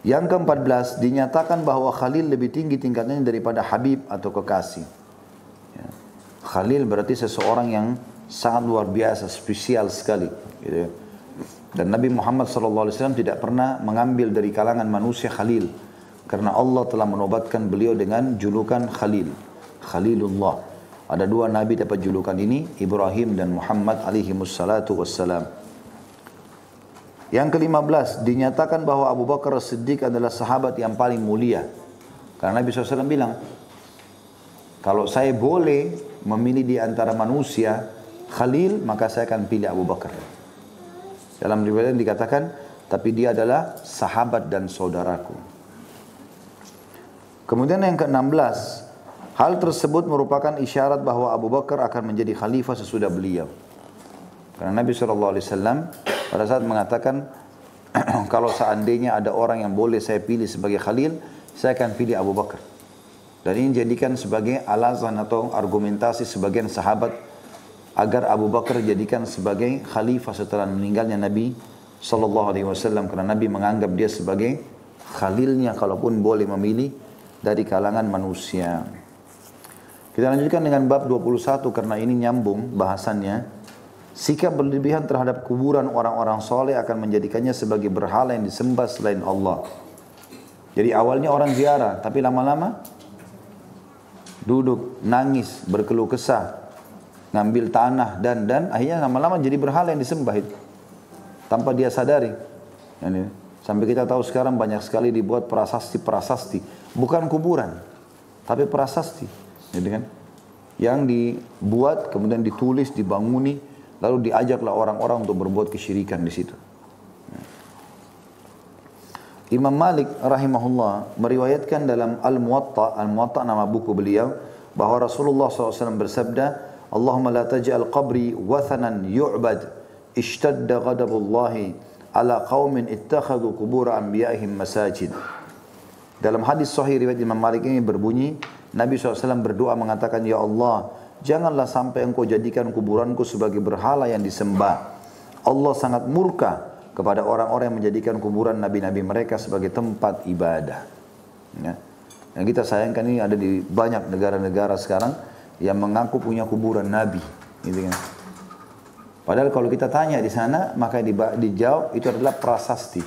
Yang ke-14, dinyatakan bahwa khalil lebih tinggi tingkatnya daripada habib atau kekasih. Ya. Khalil berarti seseorang yang sangat luar biasa, spesial sekali. Gitu ya. Dan Nabi Muhammad SAW tidak pernah mengambil dari kalangan manusia khalil. Karena Allah telah menobatkan beliau dengan julukan khalil. Khalilullah. Ada dua Nabi dapat julukan ini, Ibrahim dan Muhammad alaihi wassalatu wassalam. Yang ke-15, dinyatakan bahwa Abu Bakar As-Siddiq adalah sahabat yang paling mulia. Karena Nabi SAW bilang, kalau saya boleh memilih di antara manusia khalil, maka saya akan pilih Abu Bakar. Dalam riwayat dikatakan, tapi dia adalah sahabat dan saudaraku. Kemudian yang ke-16, hal tersebut merupakan isyarat bahwa Abu Bakar akan menjadi khalifah sesudah beliau. Karena Nabi SAW pada saat mengatakan, kalau seandainya ada orang yang boleh saya pilih sebagai khalil, saya akan pilih Abu Bakar. Dan ini dijadikan sebagai alasan atau argumentasi sebagian sahabat agar Abu Bakar dijadikan sebagai khalifah setelah meninggalnya Nabi SAW. Karena Nabi menganggap dia sebagai khalilnya kalaupun boleh memilih dari kalangan manusia. Kita lanjutkan dengan bab 21 karena ini nyambung bahasannya. Sikap berlebihan terhadap kuburan orang-orang soleh akan menjadikannya sebagai berhala yang disembah selain Allah. Jadi awalnya orang ziarah, tapi lama-lama duduk, nangis, berkeluh kesah, ngambil tanah dan akhirnya lama-lama jadi berhala yang disembah itu tanpa dia sadari. Sampai kita tahu sekarang banyak sekali dibuat prasasti, bukan kuburan tapi prasasti, gitu kan? Yang dibuat kemudian ditulis, dibanguni, lalu diajaklah orang-orang untuk berbuat kesyirikan di situ. Imam Malik rahimahullah meriwayatkan dalam Al-Muwatta nama buku beliau, bahwa Rasulullah SAW bersabda, Allahumma la taj'al qabri wathanan yu'bad ishtadda ghadabullahi ala qaumin ittakhadhu qubur anbiya'ihim masajid. Dalam hadis sahih riwayat Imam Malik ini berbunyi, Nabi SAW berdoa mengatakan, Ya Allah, janganlah sampai engkau jadikan kuburanku sebagai berhala yang disembah. Allah sangat murka kepada orang-orang yang menjadikan kuburan nabi-nabi mereka sebagai tempat ibadah. Ya. Yang kita sayangkan ini ada di banyak negara-negara sekarang yang mengaku punya kuburan Nabi, gitu kan? Padahal kalau kita tanya di sana, maka dijawab itu adalah prasasti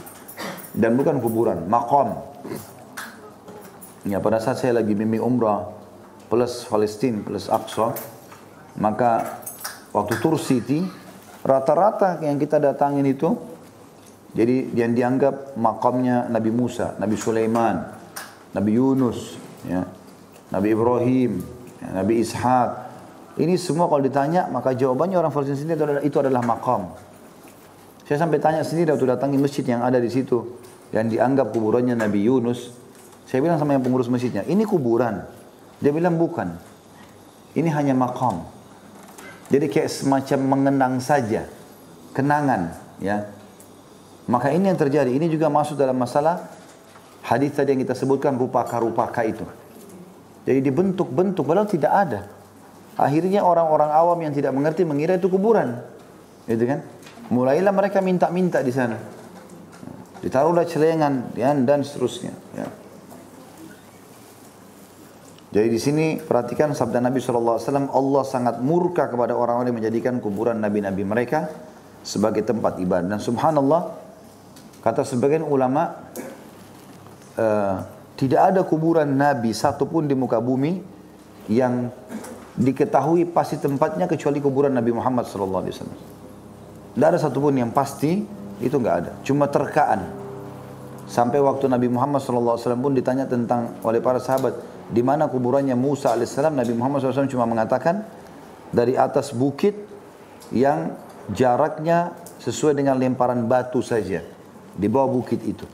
dan bukan kuburan, maqam. Ya, pada saat saya lagi mimpi umrah plus Palestina plus Aqsa, maka waktu Tur City rata-rata yang kita datangin itu, jadi yang dianggap makamnya Nabi Musa, Nabi Sulaiman, Nabi Yunus, ya, Nabi Ibrahim, Nabi Ishaq. Ini semua kalau ditanya, maka jawabannya orang Palestina sendiri itu adalah makam. Saya sampai tanya sendiri waktu datangi masjid yang ada di situ, yang dianggap kuburannya Nabi Yunus. Saya bilang sama yang pengurus masjidnya, ini kuburan. Dia bilang bukan. Ini hanya makam. Jadi kayak semacam mengenang saja, kenangan, ya. Maka ini yang terjadi. Ini juga masuk dalam masalah hadis tadi yang kita sebutkan, rupaka-rupaka itu. Jadi dibentuk-bentuk, padahal tidak ada. Akhirnya orang-orang awam yang tidak mengerti mengira itu kuburan, gitu kan? Mulailah mereka minta-minta di sana. Ditaruhlah celengan dan seterusnya. Ya. Jadi di sini perhatikan sabda Nabi SAW, Allah sangat murka kepada orang-orang yang menjadikan kuburan nabi-nabi mereka sebagai tempat ibadah. Dan subhanallah, Kata sebagian ulama, tidak ada kuburan Nabi satupun di muka bumi yang diketahui pasti tempatnya kecuali kuburan Nabi Muhammad SAW. Tidak ada satupun yang pasti, itu nggak ada. Cuma terkaan. Sampai waktu Nabi Muhammad SAW pun ditanya tentang oleh para sahabat, di mana kuburannya Musa AS, Nabi Muhammad SAW cuma mengatakan, dari atas bukit yang jaraknya sesuai dengan lemparan batu saja, di bawah bukit itu.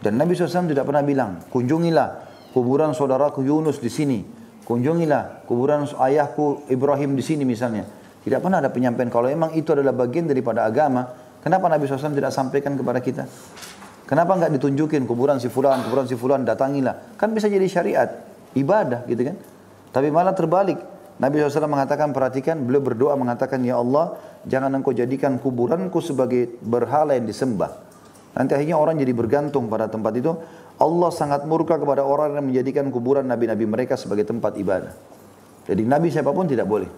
Dan Nabi SAW tidak pernah bilang, kunjungilah kuburan saudaraku Yunus di sini, kunjungilah kuburan ayahku Ibrahim di sini misalnya. Tidak pernah ada penyampaian. Kalau memang itu adalah bagian daripada agama, kenapa Nabi SAW tidak sampaikan kepada kita? Kenapa enggak ditunjukin kuburan si fulan, datangilah. Kan bisa jadi syariat, ibadah gitu kan. Tapi malah terbalik. Nabi SAW mengatakan, perhatikan, beliau berdoa mengatakan, ya Allah, jangan engkau jadikan kuburanku sebagai berhala yang disembah. Nanti akhirnya orang jadi bergantung pada tempat itu. Allah sangat murka kepada orang yang menjadikan kuburan nabi-nabi mereka sebagai tempat ibadah. Jadi nabi siapapun tidak boleh.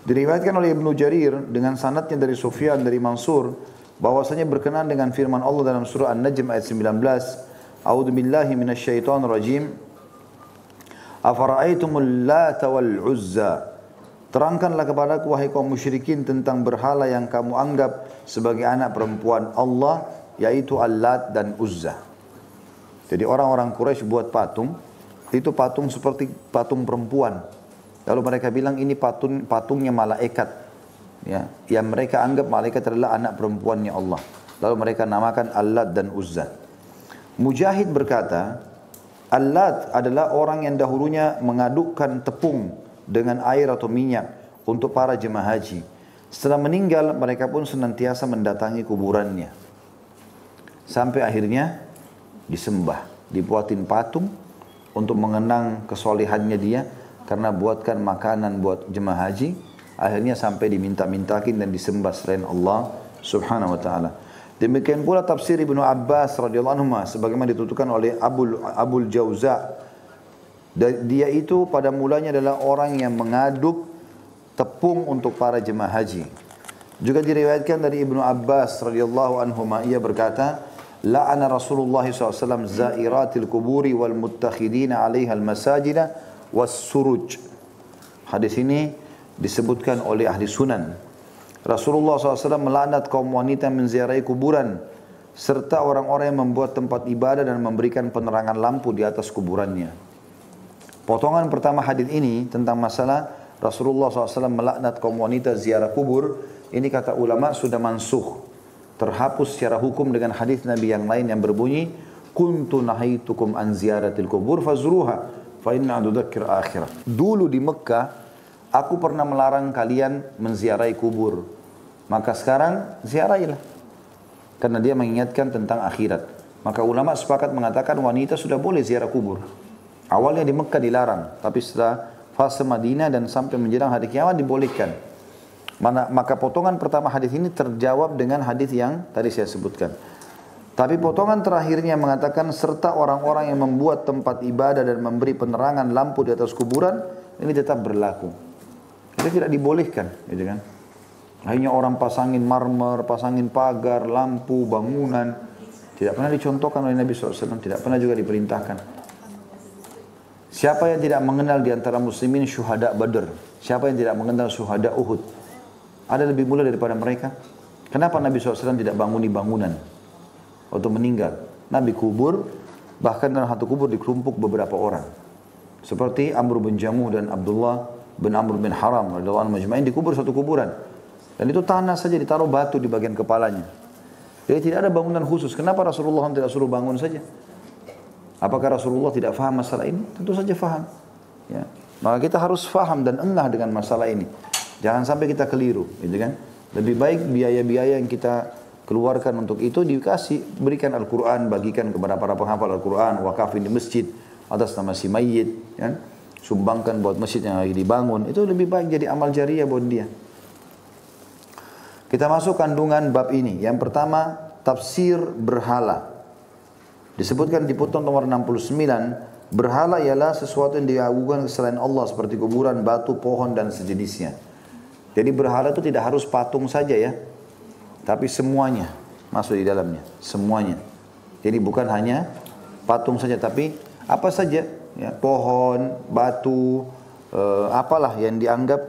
Diriwayatkan oleh Ibnu Jarir dengan sanadnya dari Sufyan dari Mansur, bahwasanya berkenaan dengan firman Allah dalam surah An-Najm ayat 19, A'udzu billahi minasyaitonir rajim. Afara'aitumul Lata wal Uzza. Terangkanlah kepadaku wahai kaum musyrikin tentang berhala yang kamu anggap sebagai anak perempuan Allah, yaitu Al-Lat dan Uzza. Jadi orang-orang Quraisy buat patung, itu patung seperti patung perempuan. Lalu mereka bilang ini patungnya malaikat. Ya, yang mereka anggap malaikat adalah anak perempuannya Allah. Lalu mereka namakan Al-Lat dan Uzza. Mujahid berkata, Al-Lat adalah orang yang dahulunya mengadukkan tepung dengan air atau minyak untuk para jemaah haji. Setelah meninggal, mereka pun senantiasa mendatangi kuburannya. Sampai akhirnya disembah, dibuatin patung untuk mengenang kesolehannya dia, karena buatkan makanan buat jemaah haji. Akhirnya sampai diminta-mintakin dan disembah selain Allah subhanahu wa ta'ala. Demikian pula tafsir Ibnu Abbas radhiyallahu anhu sebagaimana dituturkan oleh Abul Jauza. Dia itu pada mulanya adalah orang yang mengaduk tepung untuk para jemaah haji. Juga diriwayatkan dari Ibnu Abbas radhiyallahu anhu, ia berkata, la'ana Rasulullah SAW zairatil kuburi wal muttakhidina 'alaiha al-masajida was suruj. Hadis ini disebutkan oleh ahli sunan. Rasulullah SAW melaknat kaum wanita menziarahi kuburan serta orang-orang yang membuat tempat ibadah dan memberikan penerangan lampu di atas kuburannya. Potongan pertama hadis ini tentang masalah Rasulullah SAW melaknat kaum wanita ziarah kubur, ini kata ulama sudah mansukh, terhapus secara hukum dengan hadis Nabi yang lain yang berbunyi, kuntu nahaitukum an ziyaratil kubur fazruha fa inna tudzakir akhirah. Dulu di Mekah aku pernah melarang kalian menziarahi kubur, maka sekarang ziarahilah, karena dia mengingatkan tentang akhirat. Maka ulama sepakat mengatakan wanita sudah boleh ziarah kubur. Awalnya di Mekah dilarang, tapi setelah fase Madinah dan sampai menjelang hari kiamat dibolehkan. Maka potongan pertama hadis ini terjawab dengan hadis yang tadi saya sebutkan. Tapi potongan terakhirnya mengatakan serta orang-orang yang membuat tempat ibadah dan memberi penerangan lampu di atas kuburan, ini tetap berlaku. Itu tidak dibolehkan, gitu kan? Hanya orang pasangin marmer, pasangin pagar, lampu, bangunan, tidak pernah dicontohkan oleh Nabi SAW, tidak pernah juga diperintahkan. Siapa yang tidak mengenal di antara muslimin syuhada Badr? Siapa yang tidak mengenal syuhada Uhud? Ada lebih mulia daripada mereka? Kenapa Nabi SAW tidak banguni bangunan untuk meninggal? Nabi kubur, bahkan dalam satu kubur dikerumpuk beberapa orang. Seperti Amr bin Jamuh dan Abdullah bin Amr bin Haram radhiyallahu anhu majma'in dikubur satu kuburan. Dan itu tanah saja, ditaruh batu di bagian kepalanya. Jadi tidak ada bangunan khusus. Kenapa Rasulullah tidak suruh bangun saja? Apakah Rasulullah tidak faham masalah ini? Tentu saja faham. Ya. Maka kita harus faham dan engah dengan masalah ini. Jangan sampai kita keliru, gitu kan? Lebih baik biaya-biaya yang kita keluarkan untuk itu berikan Al-Quran, bagikan kepada para penghafal Al-Quran, wakafin di masjid atas nama si mayyit, ya. Sumbangkan buat masjid yang lagi dibangun. Itu lebih baik jadi amal jariah buat dia. Kita masuk kandungan bab ini. Yang pertama, tafsir berhala. Disebutkan di putun nomor 69, berhala ialah sesuatu yang diagungkan selain Allah seperti kuburan, batu, pohon dan sejenisnya. Jadi berhala itu tidak harus patung saja ya, tapi semuanya. masuk di dalamnya, semuanya. Jadi bukan hanya patung saja, tapi apa saja, ya, pohon, batu, apalah yang dianggap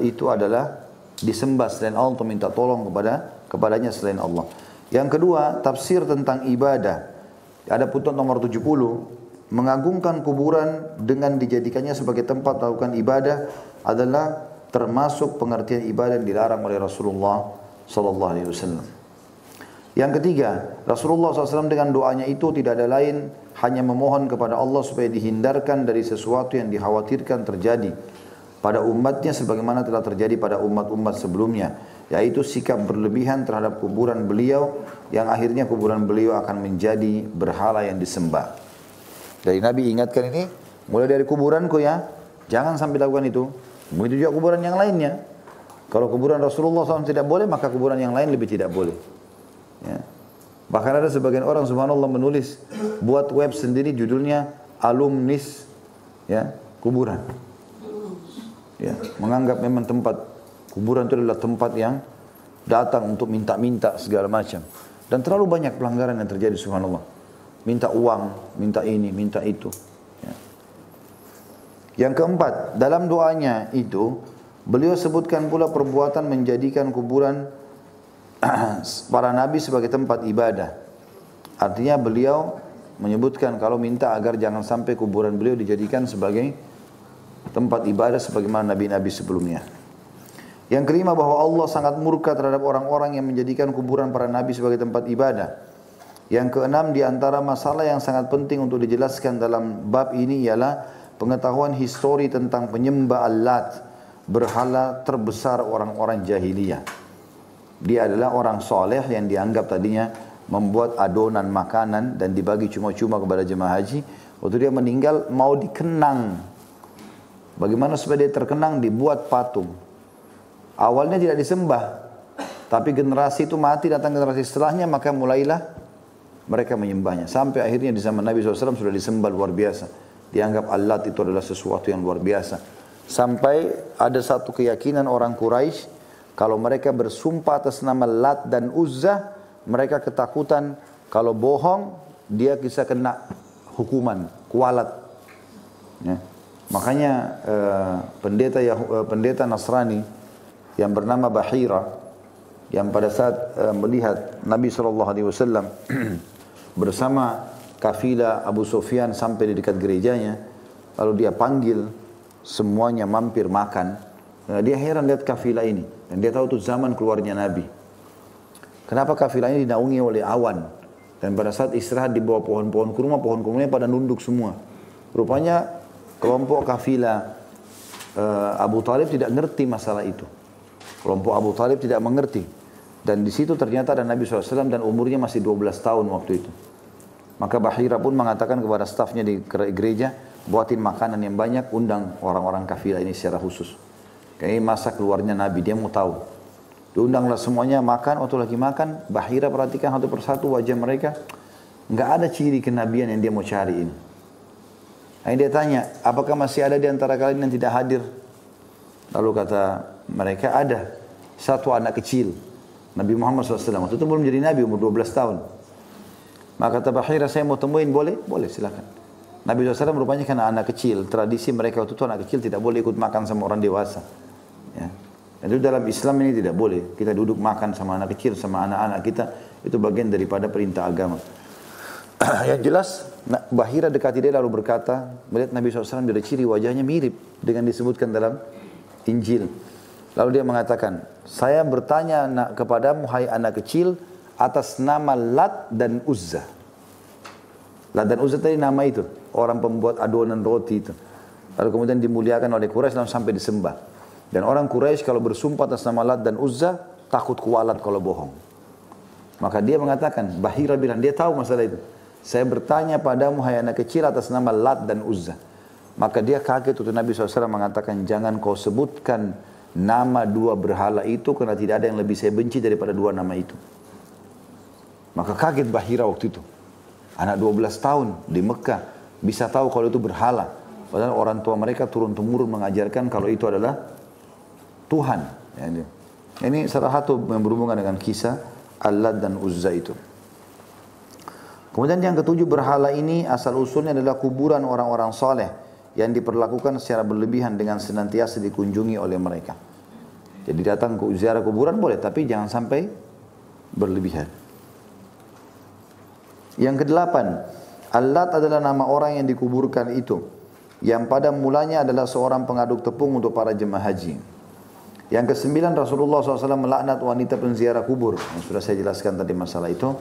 itu adalah disembah selain Allah untuk minta tolong kepadanya selain Allah. Yang kedua, tafsir tentang ibadah. Ada putnot nomor 70, mengagungkan kuburan dengan dijadikannya sebagai tempat melakukan ibadah adalah termasuk pengertian ibadah yang dilarang oleh Rasulullah sallallahu alaihi wasallam. Yang ketiga, Rasulullah SAW dengan doanya itu tidak ada lain hanya memohon kepada Allah supaya dihindarkan dari sesuatu yang dikhawatirkan terjadi pada umatnya sebagaimana telah terjadi pada umat-umat sebelumnya, yaitu sikap berlebihan terhadap kuburan beliau yang akhirnya kuburan beliau akan menjadi berhala yang disembah. Dari Nabi ingatkan ini, mulai dari kuburanku ya, jangan sampai lakukan itu. Begitu juga kuburan yang lainnya. Kalau kuburan Rasulullah SAW tidak boleh, maka kuburan yang lain lebih tidak boleh. Ya. Bahkan ada sebagian orang subhanallah menulis, buat web sendiri judulnya alumnis, ya, kuburan. Ya, menganggap memang tempat kuburan itu adalah tempat yang datang untuk minta-minta segala macam. Dan terlalu banyak pelanggaran yang terjadi subhanallah. Minta uang, minta ini, minta itu. Ya. Yang keempat, dalam doanya itu, beliau sebutkan pula perbuatan menjadikan kuburan para nabi sebagai tempat ibadah. Artinya beliau menyebutkan kalau minta agar jangan sampai kuburan beliau dijadikan sebagai tempat ibadah sebagaimana nabi-nabi sebelumnya. Yang kelima, bahwa Allah sangat murka terhadap orang-orang yang menjadikan kuburan para nabi sebagai tempat ibadah. Yang keenam, di antara masalah yang sangat penting untuk dijelaskan dalam bab ini ialah pengetahuan histori tentang penyembah Al-Lat, berhala terbesar orang-orang jahiliyah. Dia adalah orang soleh yang dianggap tadinya membuat adonan makanan dan dibagi cuma-cuma kepada jemaah haji. Waktu dia meninggal mau dikenang. Bagaimana supaya dia terkenang? Dibuat patung. Awalnya tidak disembah, tapi generasi itu mati, datang generasi setelahnya, maka mulailah mereka menyembahnya. Sampai akhirnya di zaman Nabi SAW sudah disembah luar biasa. Dianggap Al-Lat itu adalah sesuatu yang luar biasa. Sampai ada satu keyakinan orang Quraisy, kalau mereka bersumpah atas nama Lat dan Uzza, mereka ketakutan kalau bohong, dia bisa kena hukuman, kualat. Ya. Makanya pendeta Nasrani yang bernama Bahira, yang pada saat melihat Nabi SAW bersama kafilah Abu Sufyan sampai di dekat gerejanya, lalu dia panggil semuanya mampir makan. Dia heran lihat kafilah ini, dan dia tahu itu zaman keluarnya Nabi. Kenapa kafilah ini dinaungi oleh awan, dan pada saat istirahat di bawah pohon-pohon kurma, pohon kurmanya pada nunduk semua. Rupanya kelompok kafilah Abu Talib tidak ngerti masalah itu. Kelompok Abu Talib tidak mengerti. Dan di situ ternyata ada Nabi SAW dan umurnya masih 12 tahun waktu itu. Maka Bahira pun mengatakan kepada stafnya di gereja, buatin makanan yang banyak, undang orang-orang kafilah ini secara khusus. Kayaknya masa keluarnya Nabi, dia mau tahu. Diundanglah semuanya makan, waktu lagi makan, Bahira perhatikan satu persatu wajah mereka. Enggak ada ciri kenabian yang dia mau cari ini. Akhirnya dia tanya, apakah masih ada di antara kalian yang tidak hadir? Lalu kata mereka, ada satu anak kecil. Nabi Muhammad SAW, waktu itu belum jadi Nabi, umur 12 tahun. Maka kata Bahira, saya mau temuin, boleh? Boleh, silakan. Nabi SAW rupanya karena anak kecil, tradisi mereka waktu itu anak kecil tidak boleh ikut makan sama orang dewasa. Ya. Itu dalam Islam ini tidak boleh. Kita duduk makan sama anak kecil, sama anak-anak kita. Itu bagian daripada perintah agama. Yang jelas, Bahira dekati dia lalu berkata, melihat Nabi SAW dari ciri wajahnya mirip dengan disebutkan dalam Injil. Lalu dia mengatakan, saya bertanya kepadamu, hai anak kecil, atas nama Lat dan Uzza. Lat dan Uzza tadi nama itu, orang pembuat adonan roti itu. Lalu kemudian dimuliakan oleh Quraisy sampai disembah. Dan orang Quraisy kalau bersumpah atas nama Lat dan Uzza, takut kualat kalau bohong. Maka dia mengatakan, Bahira bilang, dia tahu masalah itu. Saya bertanya padamu, hai anak kecil, atas nama Lat dan Uzza. Maka dia kaget waktu Nabi SAW mengatakan, jangan kau sebutkan nama dua berhala itu, karena tidak ada yang lebih saya benci daripada dua nama itu. Maka kaget Bahira waktu itu. Anak 12 tahun di Mekah bisa tahu kalau itu berhala. Padahal orang tua mereka turun-temurun mengajarkan kalau itu adalah Tuhan. Ini salah satu yang berhubungan dengan kisah Al-Lat dan Uzza itu. Kemudian yang ketujuh, berhala ini asal usulnya adalah kuburan orang-orang soleh yang diperlakukan secara berlebihan dengan senantiasa dikunjungi oleh mereka. Jadi datang ke ziarah kuburan boleh, tapi jangan sampai berlebihan. Yang kedelapan, Al-Lat adalah nama orang yang dikuburkan itu, yang pada mulanya adalah seorang pengaduk tepung untuk para jemaah haji. Yang kesembilan, Rasulullah SAW melaknat wanita penziarah kubur, yang sudah saya jelaskan tadi masalah itu.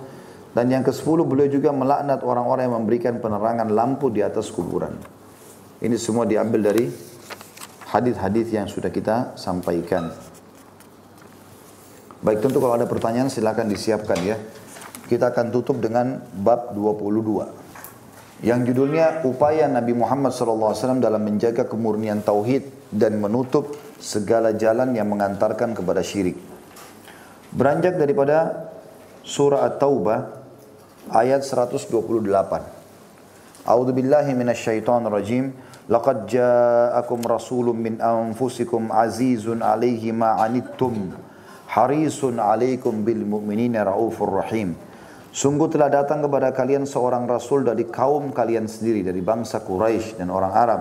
Dan yang ke-10, beliau juga melaknat orang-orang yang memberikan penerangan lampu di atas kuburan. Ini semua diambil dari hadis-hadis yang sudah kita sampaikan. Baik, tentu kalau ada pertanyaan silakan disiapkan ya. Kita akan tutup dengan bab 22. Yang judulnya upaya Nabi Muhammad SAW dalam menjaga kemurnian tauhid dan menutup segala jalan yang mengantarkan kepada syirik. Beranjak daripada surah At-Taubah ayat 128. A'udzu billahi minasyaitonir rajim. Laqad ja'akum rasulun min anfusikum azizun 'alaihi ma 'anittum harisun 'alaikum bil mu'minina raufur rahim. Sungguh telah datang kepada kalian seorang rasul dari kaum kalian sendiri, dari bangsa Quraisy dan orang Arab.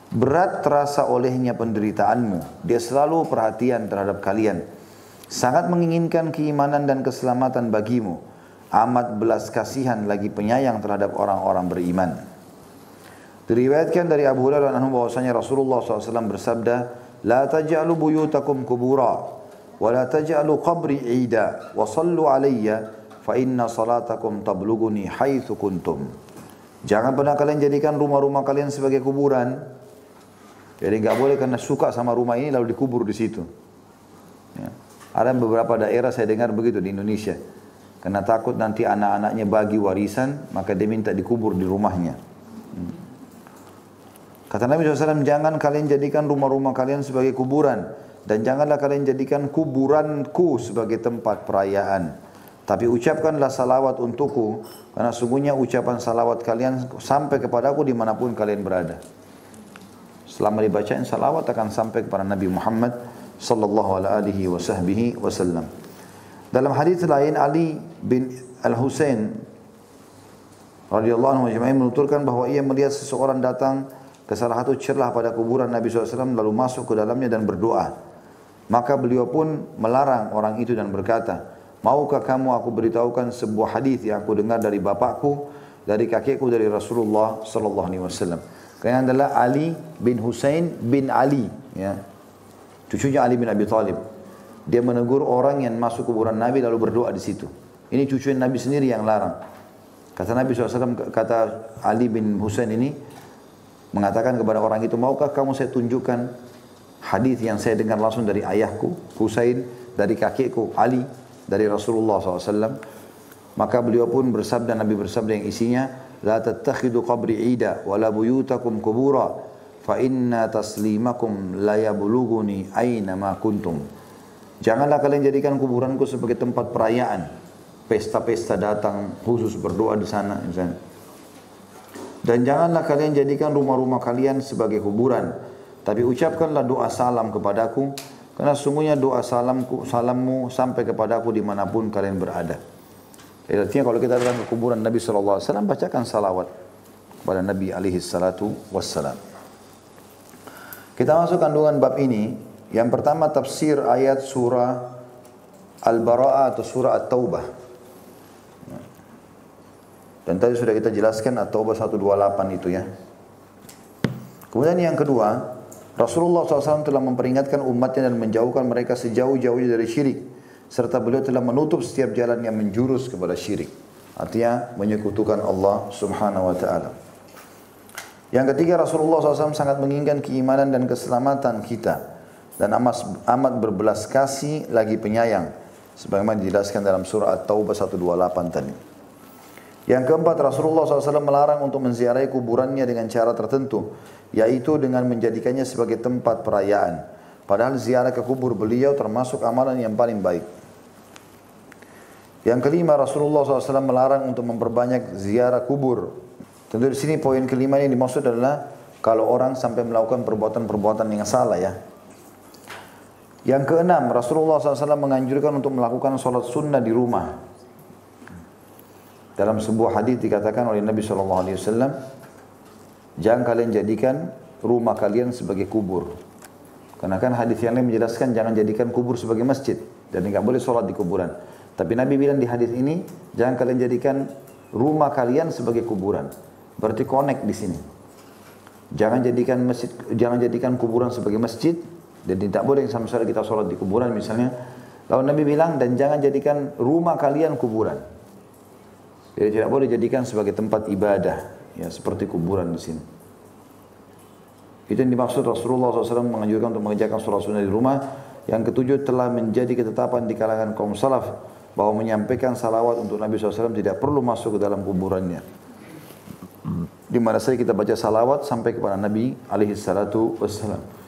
Berat terasa olehnya penderitaanmu. Dia selalu perhatian terhadap kalian. Sangat menginginkan keimanan dan keselamatan bagimu. Amat belas kasihan lagi penyayang terhadap orang-orang beriman. Diriwayatkan dari Abu Hurairah anhu bahwasanya Rasulullah SAW bersabda, "La taj'alu buyutakum kubura, wa la taj'alu qabri 'ida, wa sallu 'alayya, fa inna salatakum tablughuni haitsu kuntum." Jangan pernah kalian jadikan rumah-rumah kalian sebagai kuburan. Jadi enggak boleh karena suka sama rumah ini lalu dikubur di situ. Ya. Ada beberapa daerah saya dengar begitu di Indonesia. Karena takut nanti anak-anaknya bagi warisan, maka dia minta dikubur di rumahnya. Kata Nabi SAW, jangan kalian jadikan rumah-rumah kalian sebagai kuburan. Dan janganlah kalian jadikan kuburanku sebagai tempat perayaan. Tapi ucapkanlah salawat untukku, karena sungguhnya ucapan salawat kalian sampai kepadaku dimanapun kalian berada. Selama dibacain salawat akan sampai kepada Nabi Muhammad sallallahu alaihi wasallam. Dalam hadis lain, Ali bin Al-Husain radhiyallahu anhu menuturkan bahwa ia melihat seseorang datang ke salah satu celah pada kuburan Nabi SAW lalu masuk ke dalamnya dan berdoa. Maka beliau pun melarang orang itu dan berkata, "Maukah kamu aku beritahukan sebuah hadis yang aku dengar dari bapakku, dari kakekku, dari Rasulullah sallallahu alaihi wasallam." Karena adalah Ali bin Husain bin Ali, ya. Cucunya Ali bin Abi Thalib. Dia menegur orang yang masuk kuburan Nabi lalu berdoa di situ. Ini cucu Nabi sendiri yang larang. Kata Nabi SAW, kata Ali bin Husain ini mengatakan kepada orang itu, "Maukah kamu saya tunjukkan hadis yang saya dengar langsung dari ayahku Husain, dari kakekku Ali, dari Rasulullah SAW?" Maka beliau pun bersabda, Nabi bersabda yang isinya, "La tattakhidu qabri 'ida wa la buyutakum qubura, fa inna taslimakum la yablughuni aina ma kuntum." Janganlah kalian jadikan kuburanku sebagai tempat perayaan. Pesta-pesta datang khusus berdoa di sana misalnya. Dan janganlah kalian jadikan rumah-rumah kalian sebagai kuburan. Tapi ucapkanlah doa salam kepadaku, karena sungguhnya doa salammu sampai kepadaku dimanapun kalian berada. Jadi artinya kalau kita datang ke kuburan Nabi SAW, bacakan salawat kepada Nabi SAW. Kita masuk kandungan bab ini. Yang pertama tafsir ayat surah Al-Bara'ah atau surah At-Taubah. Dan tadi sudah kita jelaskan At-Taubah 128 itu ya. Kemudian yang kedua, Rasulullah SAW telah memperingatkan umatnya dan menjauhkan mereka sejauh-jauhnya dari syirik. Serta beliau telah menutup setiap jalan yang menjurus kepada syirik. Artinya menyekutukan Allah Subhanahu wa ta'ala. Yang ketiga, Rasulullah SAW sangat menginginkan keimanan dan keselamatan kita. Dan amat berbelas kasih lagi penyayang. Sebagaimana dijelaskan dalam surah At-Taubah 128 tadi. Yang keempat, Rasulullah SAW melarang untuk menziarahi kuburannya dengan cara tertentu. Yaitu dengan menjadikannya sebagai tempat perayaan. Padahal ziarah ke kubur beliau termasuk amalan yang paling baik. Yang kelima, Rasulullah SAW melarang untuk memperbanyak ziarah kubur. Tentu di sini poin kelima yang dimaksud adalah kalau orang sampai melakukan perbuatan-perbuatan yang salah ya. Yang keenam, Rasulullah SAW menganjurkan untuk melakukan sholat sunnah di rumah. Dalam sebuah hadis dikatakan oleh Nabi SAW, jangan kalian jadikan rumah kalian sebagai kubur. Karena kan hadis yang lain menjelaskan jangan jadikan kubur sebagai masjid. Dan tidak boleh sholat di kuburan. Tapi Nabi bilang di hadis ini, jangan kalian jadikan rumah kalian sebagai kuburan. Berarti connect di sini. Jangan jadikan kuburan sebagai masjid. Dan tidak boleh sama sekali kita sholat di kuburan misalnya. Lalu Nabi bilang, dan jangan jadikan rumah kalian kuburan. Jadi tidak boleh jadikan sebagai tempat ibadah, ya seperti kuburan di sini. Itu yang dimaksud Rasulullah SAW menganjurkan untuk mengerjakan sholat sunnah di rumah. Yang ketujuh, telah menjadi ketetapan di kalangan kaum salaf bahwa menyampaikan salawat untuk Nabi SAW tidak perlu masuk ke dalam kuburannya. Di mana saja kita baca salawat sampai kepada Nabi SAW.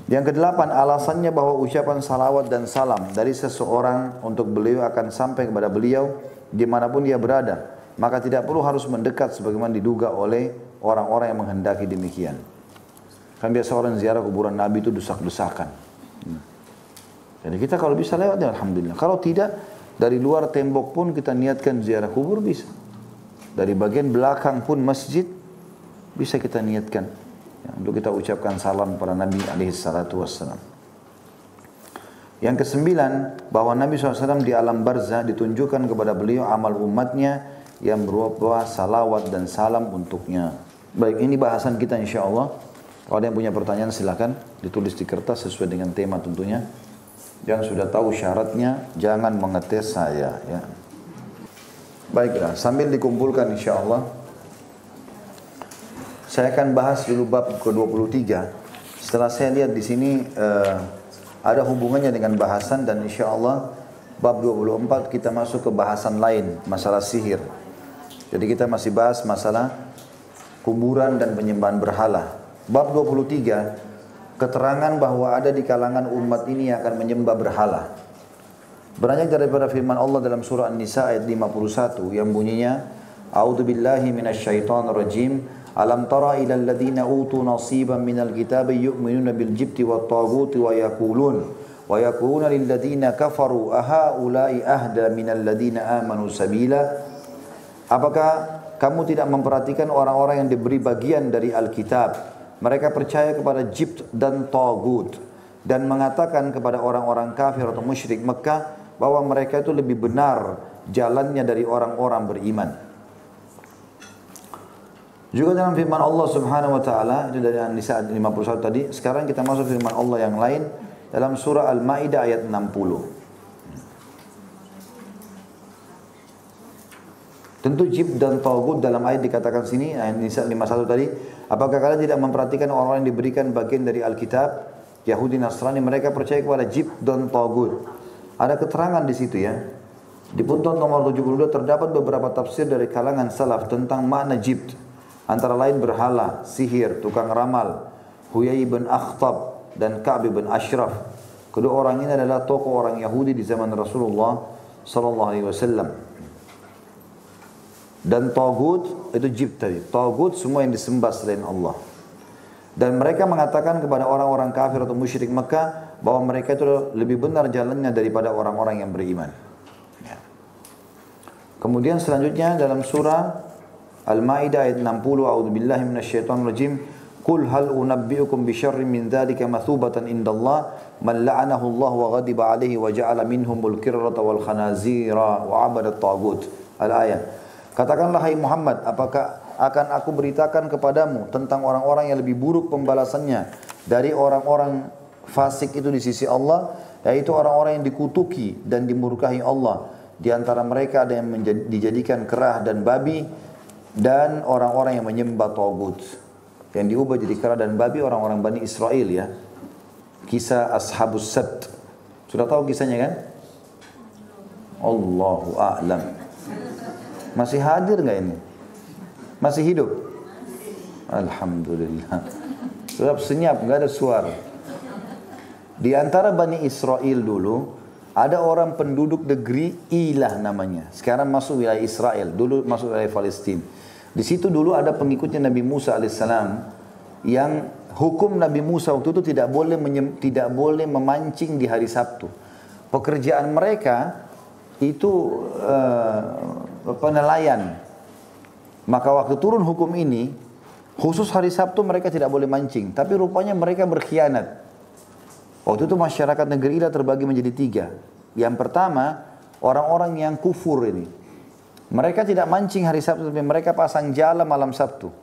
Yang kedelapan, alasannya bahwa ucapan salawat dan salam dari seseorang untuk beliau akan sampai kepada beliau dimanapun dia berada. Maka tidak perlu harus mendekat sebagaimana diduga oleh orang-orang yang menghendaki demikian. Kan biasa orang ziarah kuburan Nabi itu desak-desakan. Jadi kita kalau bisa lewat ya alhamdulillah. Kalau tidak, dari luar tembok pun kita niatkan ziarah kubur bisa. Dari bagian belakang pun masjid bisa kita niatkan. Ya, untuk kita ucapkan salam kepada Nabi SAW. Yang kesembilan, bahwa Nabi SAW di alam barzah ditunjukkan kepada beliau amal umatnya yang berupa salawat dan salam untuknya. Baik, ini bahasan kita insyaAllah. Kalau ada yang punya pertanyaan silakan ditulis di kertas sesuai dengan tema tentunya. Yang sudah tahu syaratnya jangan mengetes saya. Ya. Baiklah, sambil dikumpulkan insyaAllah. Saya akan bahas dulu bab ke-23. Setelah saya lihat di sini ada hubungannya dengan bahasan dan insyaAllah bab 24 kita masuk ke bahasan lain, masalah sihir. Jadi kita masih bahas masalah kuburan dan penyembahan berhala. Bab 23, keterangan bahwa ada di kalangan umat ini yang akan menyembah berhala. Beranjak daripada firman Allah dalam surah An-Nisa ayat 51 yang bunyinya, A'udzu billahi minasyaitonir rajim. Alam tara ilal ladzina utu nasiban minal kitabi yu'minuna bil jibti wat taghuti wa yaquluna lil ladzina kafaru ahaula'i ahda minal ladzina amanu sabila. Apakah kamu tidak memperhatikan orang-orang yang diberi bagian dari Alkitab? Mereka percaya kepada jibt dan tagut dan mengatakan kepada orang-orang kafir atau musyrik Mekah bahwa mereka itu lebih benar jalannya dari orang-orang beriman. Juga dalam firman Allah Subhanahu wa taala itu dari An-Nisa 51 tadi, sekarang kita masuk firman Allah yang lain dalam surah Al-Maidah ayat 60. Tentu jib dan tagut dalam ayat dikatakan sini ayat An-Nisa 51 tadi, apakah kalian tidak memperhatikan orang-orang yang diberikan bagian dari Alkitab, Yahudi Nasrani, mereka percaya kepada jib dan tagut. Ada keterangan di situ ya. Di punten nomor 72 terdapat beberapa tafsir dari kalangan salaf tentang makna jibt. Antara lain berhala, sihir, tukang ramal, Huyai bin Akhtab dan Ka'b bin Ashraf. Kedua orang ini adalah tokoh orang Yahudi di zaman Rasulullah SAW. Dan tagut itu jibt tadi. Tagut semua yang disembah selain Allah. Dan mereka mengatakan kepada orang-orang kafir atau musyrik Mekah bahwa mereka itu lebih benar jalannya daripada orang-orang yang beriman. Ya. Kemudian selanjutnya dalam surah Al-Maidah ayat 60, A'udzubillahi minasyaitonir rajim. Qul hal unabbi'ukum bi syarrin min dzalika mathubatan indallah man la'anahu Allah wa ghadiba 'alaihi wa ja'ala minhumul qiradata wal khanazira wa 'abada at-tagut. Al-ayat. Katakanlah hai Muhammad, apakah akan aku beritakan kepadamu tentang orang-orang yang lebih buruk pembalasannya dari orang-orang fasik itu di sisi Allah, yaitu orang-orang yang dikutuki dan dimurkahi Allah. Di antara mereka ada yang dijadikan kerah dan babi, dan orang-orang yang menyembah tagut yang diubah jadi kera dan babi, orang-orang Bani Israel ya. Kisah Ashabus Sabt. Sudah tahu kisahnya kan? Allahu a'lam. Masih hadir enggak ini? Masih hidup? Alhamdulillah. Sudah senyap, enggak ada suara. Di antara Bani Israel dulu ada orang penduduk negeri Ilah namanya. Sekarang masuk wilayah Israel, dulu masuk wilayah Palestina. Di situ dulu ada pengikutnya Nabi Musa alaihissalam yang hukum Nabi Musa waktu itu tidak boleh memancing di hari Sabtu. Pekerjaan mereka itu penelayan. Maka waktu turun hukum ini, khusus hari Sabtu mereka tidak boleh mancing. Tapi rupanya mereka berkhianat. Waktu itu masyarakat negeri Ila terbagi menjadi 3. Yang pertama, orang-orang yang kufur ini. Mereka tidak mancing hari Sabtu, tapi mereka pasang jala malam Sabtu.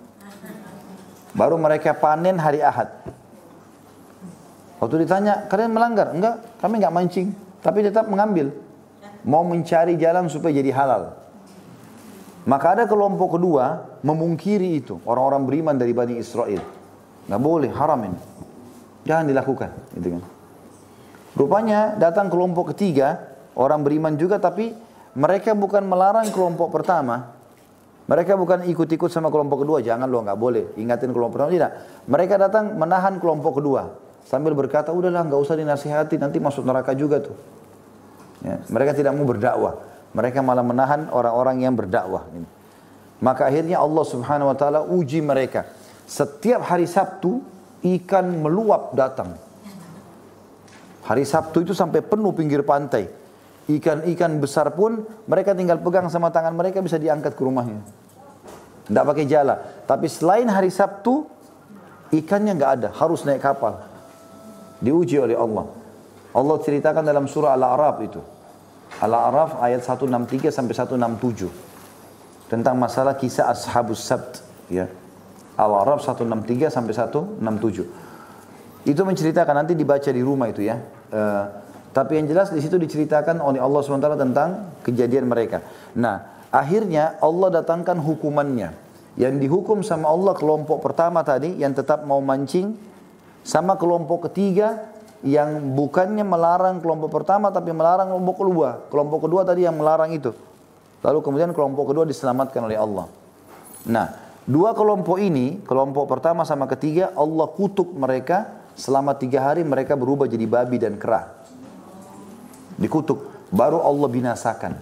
Baru mereka panen hari Ahad. Waktu ditanya, kalian melanggar? Enggak, kami enggak mancing. Tapi tetap mengambil. Mau mencari jalan supaya jadi halal. Maka ada kelompok kedua memungkiri itu. Orang-orang beriman dari Bani Israel. Nggak boleh, haram ini. Jangan dilakukan. Gitu kan. Rupanya datang kelompok ketiga. Orang beriman juga tapi mereka bukan melarang kelompok pertama. Mereka bukan ikut-ikut sama kelompok kedua. Jangan loh, nggak boleh. Ingatin kelompok pertama. Tidak. Mereka datang menahan kelompok kedua. Sambil berkata, udahlah nggak usah dinasihati. Nanti masuk neraka juga tuh. Ya, mereka tidak mau berdakwah. Mereka malah menahan orang-orang yang berdakwah. Maka akhirnya Allah Subhanahu Wa Taala uji mereka. Setiap hari Sabtu ikan meluap datang. Hari Sabtu itu sampai penuh pinggir pantai. Ikan-ikan besar pun mereka tinggal pegang sama tangan mereka bisa diangkat ke rumahnya. Tidak pakai jala. Tapi selain hari Sabtu ikannya nggak ada, harus naik kapal. Diuji oleh Allah. Allah ceritakan dalam surah Al-A'raf itu. Al-A'raf ayat 163 sampai 167 tentang masalah kisah Ashabus Sabt, ya. Al-A'raf 163 sampai 167. Itu menceritakan, nanti dibaca di rumah itu ya. Tapi yang jelas di situ diceritakan oleh Allah SWT tentang kejadian mereka. Nah, akhirnya Allah datangkan hukumannya. Yang dihukum sama Allah kelompok pertama tadi yang tetap mau mancing, sama kelompok ketiga yang bukannya melarang kelompok pertama tapi melarang kelompok kedua. Kelompok kedua tadi yang melarang itu. Lalu kemudian kelompok kedua diselamatkan oleh Allah. Nah, dua kelompok ini, kelompok pertama sama ketiga, Allah kutuk mereka selama 3 hari mereka berubah jadi babi dan kera. Dikutuk, baru Allah binasakan.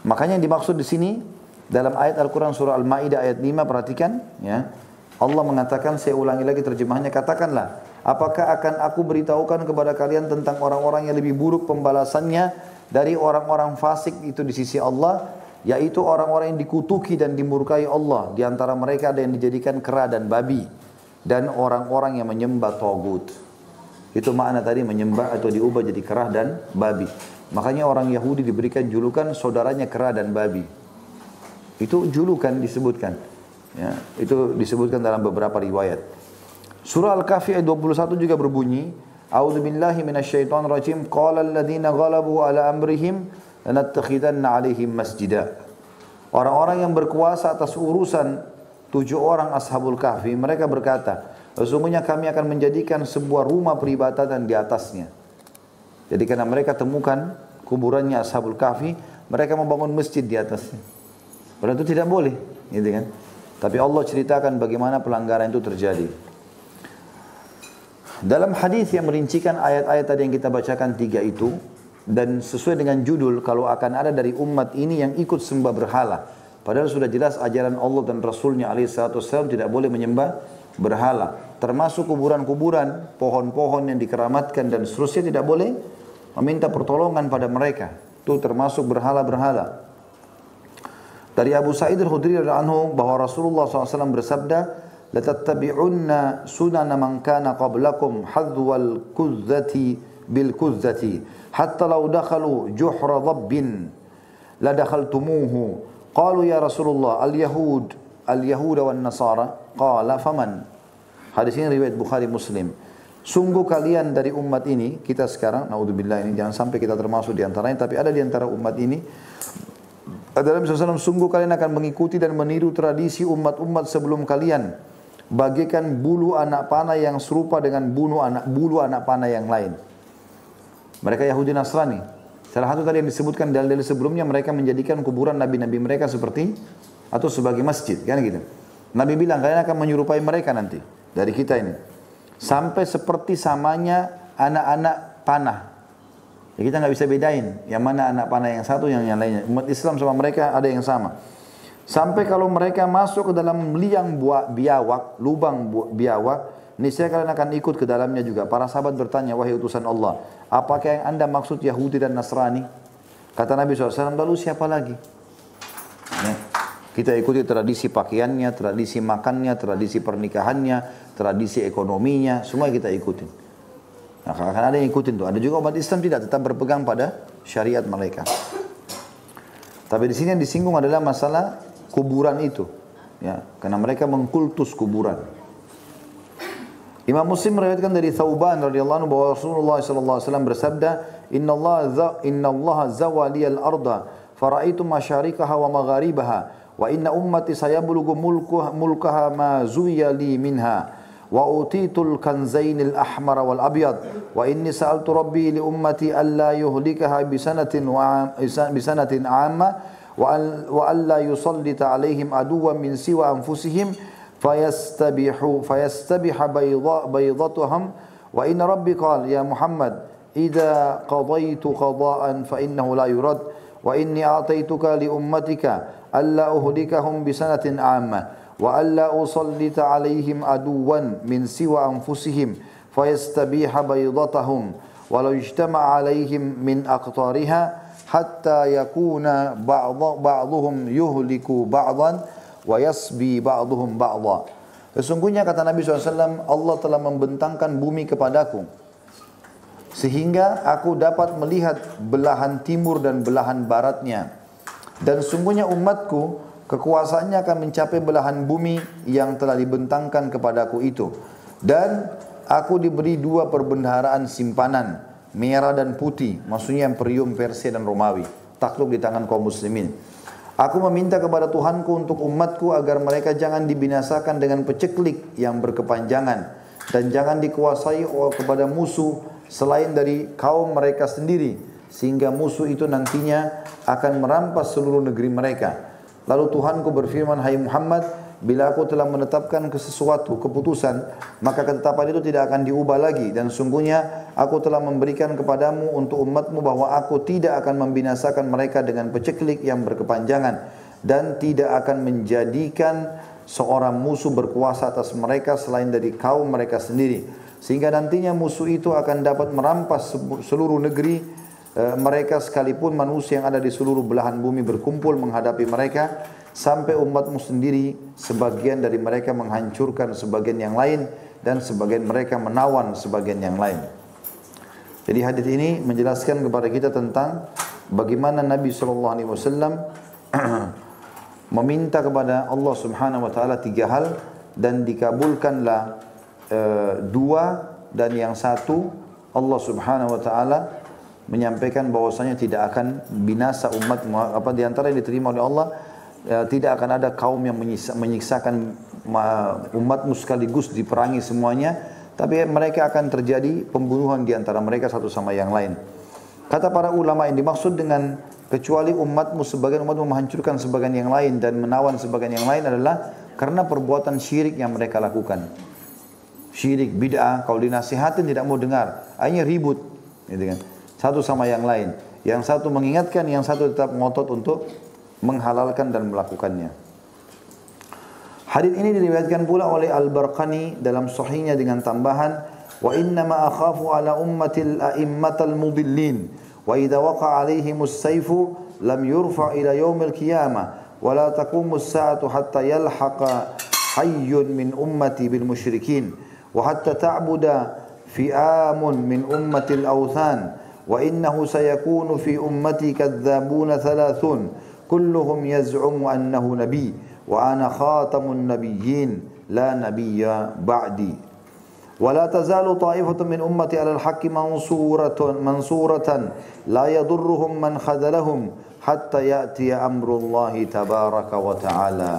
Makanya yang dimaksud di sini dalam ayat Al-Quran surah Al-Ma'idah ayat 5, perhatikan ya. Allah mengatakan, saya ulangi lagi terjemahannya, katakanlah, apakah akan aku beritahukan kepada kalian tentang orang-orang yang lebih buruk pembalasannya dari orang-orang fasik itu di sisi Allah, yaitu orang-orang yang dikutuki dan dimurkai Allah. Di antara mereka ada yang dijadikan kera dan babi, dan orang-orang yang menyembah tagut. Itu makna tadi menyembah atau diubah jadi kera dan babi. Makanya orang Yahudi diberikan julukan saudaranya kera dan babi. Itu julukan disebutkan. Ya, itu disebutkan dalam beberapa riwayat. Surah Al-Kahfi ayat 21 juga berbunyi, A'udzubillahi minasyaitonir rajim, qala alladziina ghalabu ala amrihim lanattakhidanna 'alaihim masjida. Orang-orang yang berkuasa atas urusan 7 orang Ashabul Kahfi, mereka berkata, sesungguhnya kami akan menjadikan sebuah rumah peribadatan di atasnya. Jadi karena mereka temukan kuburannya Ashabul Kahfi, mereka membangun masjid di atasnya. Padahal itu tidak boleh, gitu kan? Tapi Allah ceritakan bagaimana pelanggaran itu terjadi. Dalam hadis yang merincikan ayat-ayat tadi yang kita bacakan 3 itu, dan sesuai dengan judul, kalau akan ada dari umat ini yang ikut sembah berhala. Padahal sudah jelas ajaran Allah dan Rasulnya alaihissalam tidak boleh menyembah berhala. Termasuk kuburan-kuburan, pohon-pohon yang dikeramatkan dan seterusnya tidak boleh meminta pertolongan pada mereka. Itu termasuk berhala-berhala. Dari Abu Sa'id Al-Khudri radhiyallahu anhu bahwa Rasulullah SAW bersabda, "Latattabi'unna sunana man kana qablakum hadwal kuzzati bil kuzzati, hatta law dakhalu juhra dhabbin la dakhaltumuhu." Qalu ya Rasulullah, al-yahud wan nasara? Qala faman? Hadis ini riwayat Bukhari Muslim. Sungguh kalian dari umat ini, kita sekarang, naudzubillah ini jangan sampai kita termasuk di antaranya, tapi ada di antara umat ini. Dalam SAW, sungguh kalian akan mengikuti dan meniru tradisi umat-umat sebelum kalian, bagaikan bulu anak panah yang serupa dengan bulu anak panah yang lain. Mereka Yahudi Nasrani. Salah satu tadi yang disebutkan dalil sebelumnya, mereka menjadikan kuburan nabi-nabi mereka seperti atau sebagai masjid, kan gitu. Nabi bilang kalian akan menyerupai mereka nanti dari kita ini, sampai seperti samanya anak-anak panah. Ya, kita nggak bisa bedain yang mana anak panah yang satu yang lainnya. Umat Islam sama mereka ada yang sama. Sampai kalau mereka masuk ke dalam liang biawak, lubang biawak, niscaya kalian akan ikut ke dalamnya juga. Para sahabat bertanya, wahai utusan Allah, apakah yang anda maksud Yahudi dan Nasrani? Kata Nabi SAW, lalu siapa lagi? Ya. Kita ikuti tradisi pakaiannya, tradisi makannya, tradisi pernikahannya, tradisi ekonominya, semua kita ikutin. Nah, akan ada yang ikutin tuh. Ada juga umat Islam tidak tetap berpegang pada syariat mereka. Tapi di sini yang disinggung adalah masalah kuburan itu, ya, karena mereka mengkultus kuburan. Imam Muslim meriwayatkan dari Thauban radhiyallahu anhu bahwa Rasulullah sallallahu alaihi wasallam bersabda, Inna Allah zawali al-arda faraitu masyarikaha wa magharibaha wa inna ummati sayablughu mulkaha ma zuya li minha wa utitul kanzainil ahmar wal abyad wa inni sa'altu rabbi li ummati alla yuhlikaha bisanatin amma wa alla yusallita alaihim aduwwan min siwa anfusihim fayastabiha baydatuhum wa inna rabbi qala ya Muhammad idza qadaitu qada'an fa innahu la yurad wa inni a'taituka li ummatika alla uhlikahum bisanatin 'ammah wa alla usallita alaihim aduwwan min siwa anfusihim fayastabiha baydatahum walau ijtama'a alaihim min aqtariha hatta yakuna ba'dhuhum yuhliku ba'dhan wa yasbi ba'dhuhum ba'dha. Sesungguhnya kata Nabi SAW, Allah telah membentangkan bumi kepadaku sehingga aku dapat melihat belahan timur dan belahan baratnya. Dan sungguhnya umatku kekuasaannya akan mencapai belahan bumi yang telah dibentangkan kepadaku itu. Dan aku diberi dua perbendaharaan simpanan, merah dan putih, maksudnya imperium Persia dan Romawi, takluk di tangan kaum muslimin. Aku meminta kepada Tuhanku untuk umatku agar mereka jangan dibinasakan dengan peceklik yang berkepanjangan dan jangan dikuasai kepada musuh selain dari kaum mereka sendiri, sehingga musuh itu nantinya akan merampas seluruh negeri mereka. Lalu Tuhanku berfirman, hai Muhammad, bila aku telah menetapkan sesuatu keputusan, maka ketetapan itu tidak akan diubah lagi. Dan sungguhnya aku telah memberikan kepadamu untuk umatmu bahwa aku tidak akan membinasakan mereka dengan peceklik yang berkepanjangan dan tidak akan menjadikan seorang musuh berkuasa atas mereka selain dari kaum mereka sendiri, sehingga nantinya musuh itu akan dapat merampas seluruh negeri mereka, sekalipun manusia yang ada di seluruh belahan bumi berkumpul menghadapi mereka, sampai umatmu sendiri sebagian dari mereka menghancurkan sebagian yang lain dan sebagian mereka menawan sebagian yang lain. Jadi hadis ini menjelaskan kepada kita tentang bagaimana Nabi SAW meminta kepada Allah Subhanahu Wa Taala 3 hal dan dikabulkanlah 2, dan yang 1 Allah Subhanahu Wa Taala menyampaikan bahwasanya tidak akan binasa umat, di antara yang diterima oleh Allah, tidak akan ada kaum yang menyiksakan umatmu sekaligus diperangi semuanya, tapi mereka akan terjadi pembunuhan di antara mereka satu sama yang lain. Kata para ulama yang dimaksud dengan kecuali umatmu, sebagian umatmu menghancurkan sebagian yang lain dan menawan sebagian yang lain adalah karena perbuatan syirik yang mereka lakukan. Syirik, bid'ah, kalau dinasihatin tidak mau dengar, akhirnya ribut, gitu kan, satu sama yang lain. Yang satu mengingatkan, yang satu tetap ngotot untuk menghalalkan dan melakukannya. Hadis ini diriwayatkan pula oleh Al-Barqani dalam sahihnya dengan tambahan, wa inna ma akhafu ala ummatil a'immatal mudillin wa idza waqa alaihimus sayfu lam yurfa ila yaumil qiyamah wa la taqumus sa'atu hatta yalhaqa hayyun min ummati bil musyrikin wa hatta ta'buda fi'amun min ummatil awthan wa innahu sayakunu fi ummati kadzabuna thalathun kulluhum yaz'umu annahu nabi wa ana khatamun nabiyyin la nabiyya ba'di wa la tazalu ta'ifatun min ummati 'alal haqqi mansuratan la yadurruhum man khadalahum hatta ya'tiya amrullahi tabaraka wa ta'ala.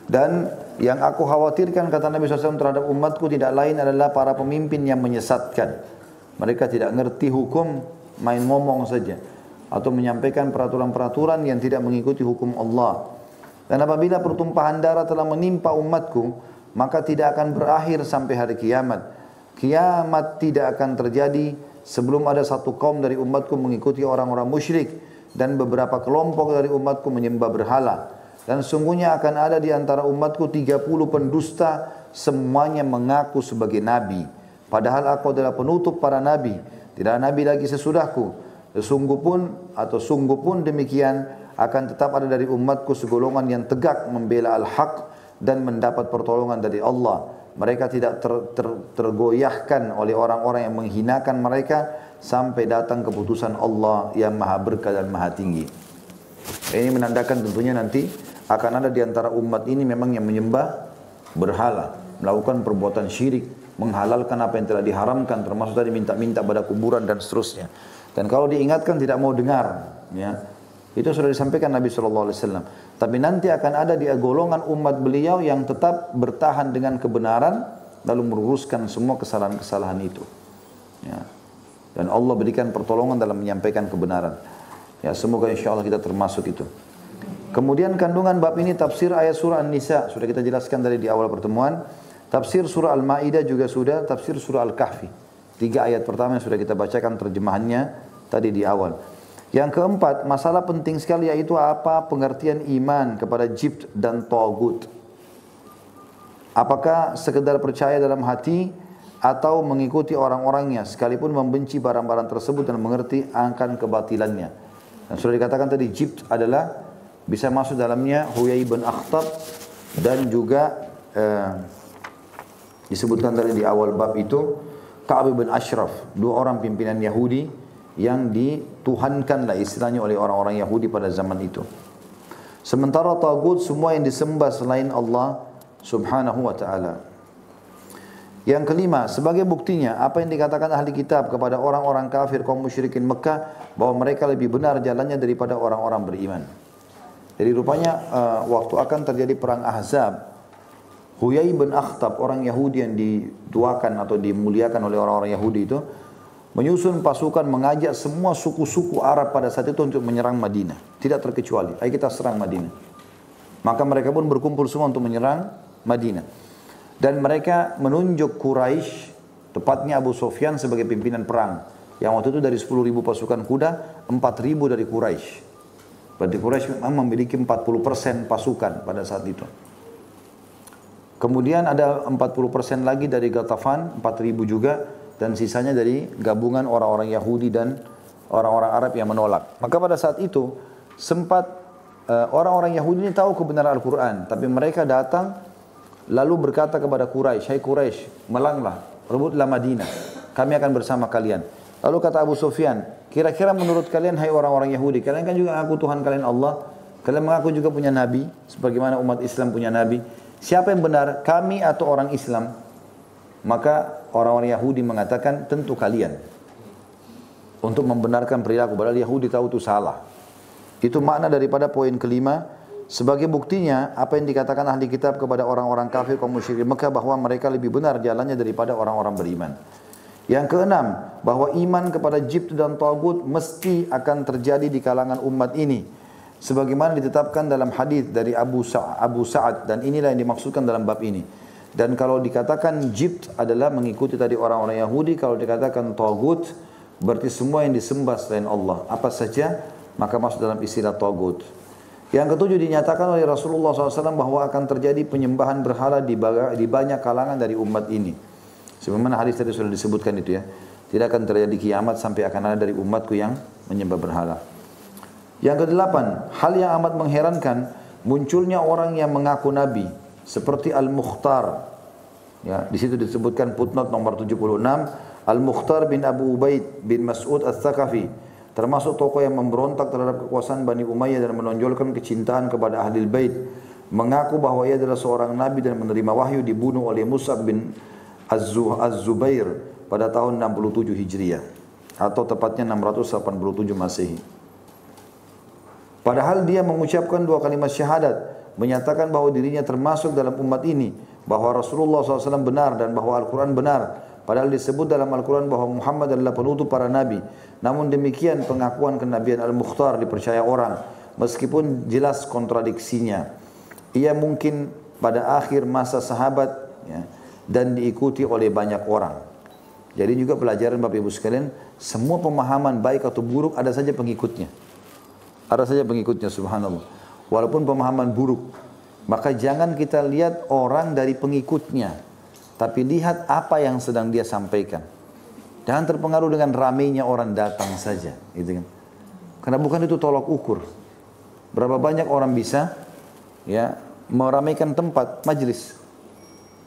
Dan yang aku khawatirkan, kata Nabi SAW, terhadap umatku tidak lain adalah para pemimpin yang menyesatkan. Mereka tidak ngerti hukum, main ngomong saja, atau menyampaikan peraturan-peraturan yang tidak mengikuti hukum Allah. Dan apabila pertumpahan darah telah menimpa umatku, maka tidak akan berakhir sampai hari kiamat. Kiamat tidak akan terjadi sebelum ada satu kaum dari umatku mengikuti orang-orang musyrik dan beberapa kelompok dari umatku menyembah berhala. Dan sungguhnya akan ada di antara umatku 30 pendusta, semuanya mengaku sebagai nabi. Padahal aku adalah penutup para nabi. Tidak ada nabi lagi sesudahku. Sungguh pun demikian akan tetap ada dari umatku segolongan yang tegak membela al-haq dan mendapat pertolongan dari Allah. Mereka tidak tergoyahkan oleh orang-orang yang menghinakan mereka sampai datang keputusan Allah yang maha berkah dan maha tinggi. Ini menandakan tentunya nanti akan ada di antara umat ini memang yang menyembah berhala, melakukan perbuatan syirik, menghalalkan apa yang telah diharamkan, termasuk tadi minta-minta pada kuburan dan seterusnya. Dan kalau diingatkan tidak mau dengar, ya. Itu sudah disampaikan Nabi SAW. Tapi nanti akan ada di golongan umat beliau yang tetap bertahan dengan kebenaran, lalu meluruskan semua kesalahan-kesalahan itu. Ya. Dan Allah berikan pertolongan dalam menyampaikan kebenaran. Ya, semoga insya Allah kita termasuk itu. Kemudian kandungan bab ini tafsir ayat surah An-Nisa sudah kita jelaskan tadi di awal pertemuan. Tafsir surah Al-Maidah juga sudah, tafsir surah Al-Kahfi. 3 ayat pertama yang sudah kita bacakan terjemahannya tadi di awal. Yang keempat, masalah penting sekali yaitu apa pengertian iman kepada jibt dan tagut. Apakah sekedar percaya dalam hati atau mengikuti orang-orangnya sekalipun membenci barang-barang tersebut dan mengerti akan kebatilannya. Dan sudah dikatakan tadi jibt adalah bisa masuk dalamnya Huyai bin Akhtab dan juga disebutkan tadi di awal bab itu Ka'ab bin Ashraf, 2 orang pimpinan Yahudi yang dituhankanlah istilahnya oleh orang-orang Yahudi pada zaman itu. Sementara tagut semua yang disembah selain Allah Subhanahu wa taala. Yang kelima, sebagai buktinya apa yang dikatakan ahli kitab kepada orang-orang kafir kaum musyrikin Mekah bahwa mereka lebih benar jalannya daripada orang-orang beriman. Jadi rupanya waktu akan terjadi perang Ahzab, Huyai bin Akhtab, orang Yahudi yang dituakan atau dimuliakan oleh orang-orang Yahudi itu, menyusun pasukan mengajak semua suku-suku Arab pada saat itu untuk menyerang Madinah. Tidak terkecuali, ayo kita serang Madinah. Maka mereka pun berkumpul semua untuk menyerang Madinah. Dan mereka menunjuk Quraisy, tepatnya Abu Sufyan sebagai pimpinan perang. Yang waktu itu dari 10.000 pasukan kuda, 4.000 dari Quraisy. Berarti Quraisy memang memiliki 40% pasukan pada saat itu. Kemudian ada 40% lagi dari Ghatafan, 4.000 juga, dan sisanya dari gabungan orang-orang Yahudi dan orang-orang Arab yang menolak. Maka pada saat itu sempat orang-orang Yahudi ini tahu kebenaran Al-Quran, tapi mereka datang lalu berkata kepada Quraisy, "Hai Quraisy, melanglah, rebutlah Madinah, kami akan bersama kalian." Lalu kata Abu Sufyan, "Kira-kira menurut kalian, hai orang-orang Yahudi, kalian kan juga mengaku Tuhan kalian Allah, kalian mengaku juga punya nabi, sebagaimana umat Islam punya nabi. Siapa yang benar, kami atau orang Islam?" Maka orang-orang Yahudi mengatakan, "Tentu kalian." Untuk membenarkan perilaku, padahal Yahudi tahu itu salah. Itu makna daripada poin kelima. Sebagai buktinya, apa yang dikatakan ahli kitab kepada orang-orang kafir kaum musyrikin Mekah bahwa mereka lebih benar jalannya daripada orang-orang beriman. Yang keenam, bahwa iman kepada jibt dan tagut mesti akan terjadi di kalangan umat ini. Sebagaimana ditetapkan dalam hadis dari Abu Sa'ad, dan inilah yang dimaksudkan dalam bab ini. Dan kalau dikatakan jibt adalah mengikuti tadi orang-orang Yahudi, kalau dikatakan tagut berarti semua yang disembah selain Allah. Apa saja maka masuk dalam istilah tagut. Yang ketujuh, dinyatakan oleh Rasulullah SAW bahwa akan terjadi penyembahan berhala di banyak kalangan dari umat ini. Sebagaimana hadis tadi sudah disebutkan itu ya. Tidak akan terjadi kiamat sampai akan ada dari umatku yang menyembah berhala. Yang kedelapan, hal yang amat mengherankan, munculnya orang yang mengaku nabi seperti Al-Mukhtar. Ya, di situ disebutkan footnote nomor 76, Al-Mukhtar bin Abu Ubaid bin Mas'ud Ats-Tsaqafi, termasuk tokoh yang memberontak terhadap kekuasaan Bani Umayyah dan menonjolkan kecintaan kepada Ahlul Bait, mengaku bahwa ia adalah seorang nabi dan menerima wahyu, dibunuh oleh Mus'ab bin Az-Zubair pada tahun 67 Hijriah atau tepatnya 687 Masehi. Padahal dia mengucapkan 2 kalimat syahadat, menyatakan bahwa dirinya termasuk dalam umat ini, bahwa Rasulullah SAW benar dan bahwa Al-Quran benar. Padahal disebut dalam Al-Quran bahwa Muhammad adalah penutup para nabi. Namun demikian pengakuan kenabian Al-Mukhtar dipercaya orang, meskipun jelas kontradiksinya. Ia mungkin pada akhir masa sahabat ya, dan diikuti oleh banyak orang. Jadi juga pelajaran Bapak Ibu sekalian, semua pemahaman baik atau buruk ada saja pengikutnya. Ada saja pengikutnya, subhanallah. walaupun pemahaman buruk. Maka jangan kita lihat orang dari pengikutnya, tapi lihat apa yang sedang dia sampaikan. Jangan terpengaruh dengan ramainya orang datang saja, gitu kan. Karena bukan itu tolak ukur. Berapa banyak orang bisa ya meramaikan tempat majlis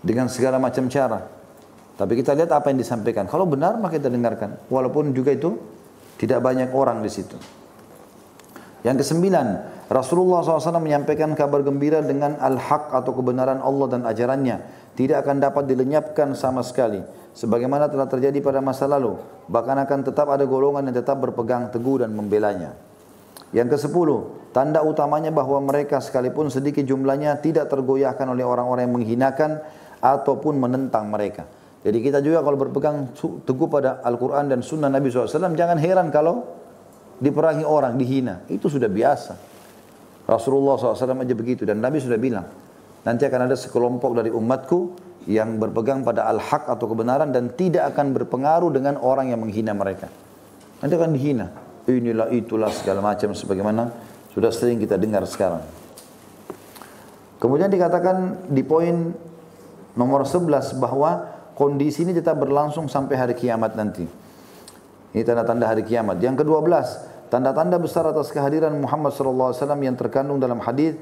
dengan segala macam cara. Tapi kita lihat apa yang disampaikan. Kalau benar maka kita dengarkan, walaupun juga itu tidak banyak orang di situ. Yang kesembilan, Rasulullah SAW menyampaikan kabar gembira dengan al-haq atau kebenaran Allah dan ajarannya. Tidak akan dapat dilenyapkan sama sekali. Sebagaimana telah terjadi pada masa lalu. Bahkan akan tetap ada golongan yang tetap berpegang teguh dan membelanya. Yang kesepuluh, tanda utamanya bahwa mereka sekalipun sedikit jumlahnya tidak tergoyahkan oleh orang-orang yang menghinakan ataupun menentang mereka. Jadi kita juga kalau berpegang teguh pada Al-Quran dan Sunnah Nabi SAW, jangan heran kalau diperangi orang, dihina. Itu sudah biasa. Rasulullah SAW aja begitu. Dan Nabi sudah bilang, nanti akan ada sekelompok dari umatku yang berpegang pada al-haq atau kebenaran dan tidak akan berpengaruh dengan orang yang menghina mereka. Nanti akan dihina. Inilah itulah segala macam sebagaimana sudah sering kita dengar sekarang. Kemudian dikatakan di poin nomor 11 bahwa kondisi ini tetap berlangsung sampai hari kiamat nanti. Ini tanda-tanda hari kiamat. Yang ke-12, tanda-tanda besar atas kehadiran Muhammad SAW yang terkandung dalam hadis.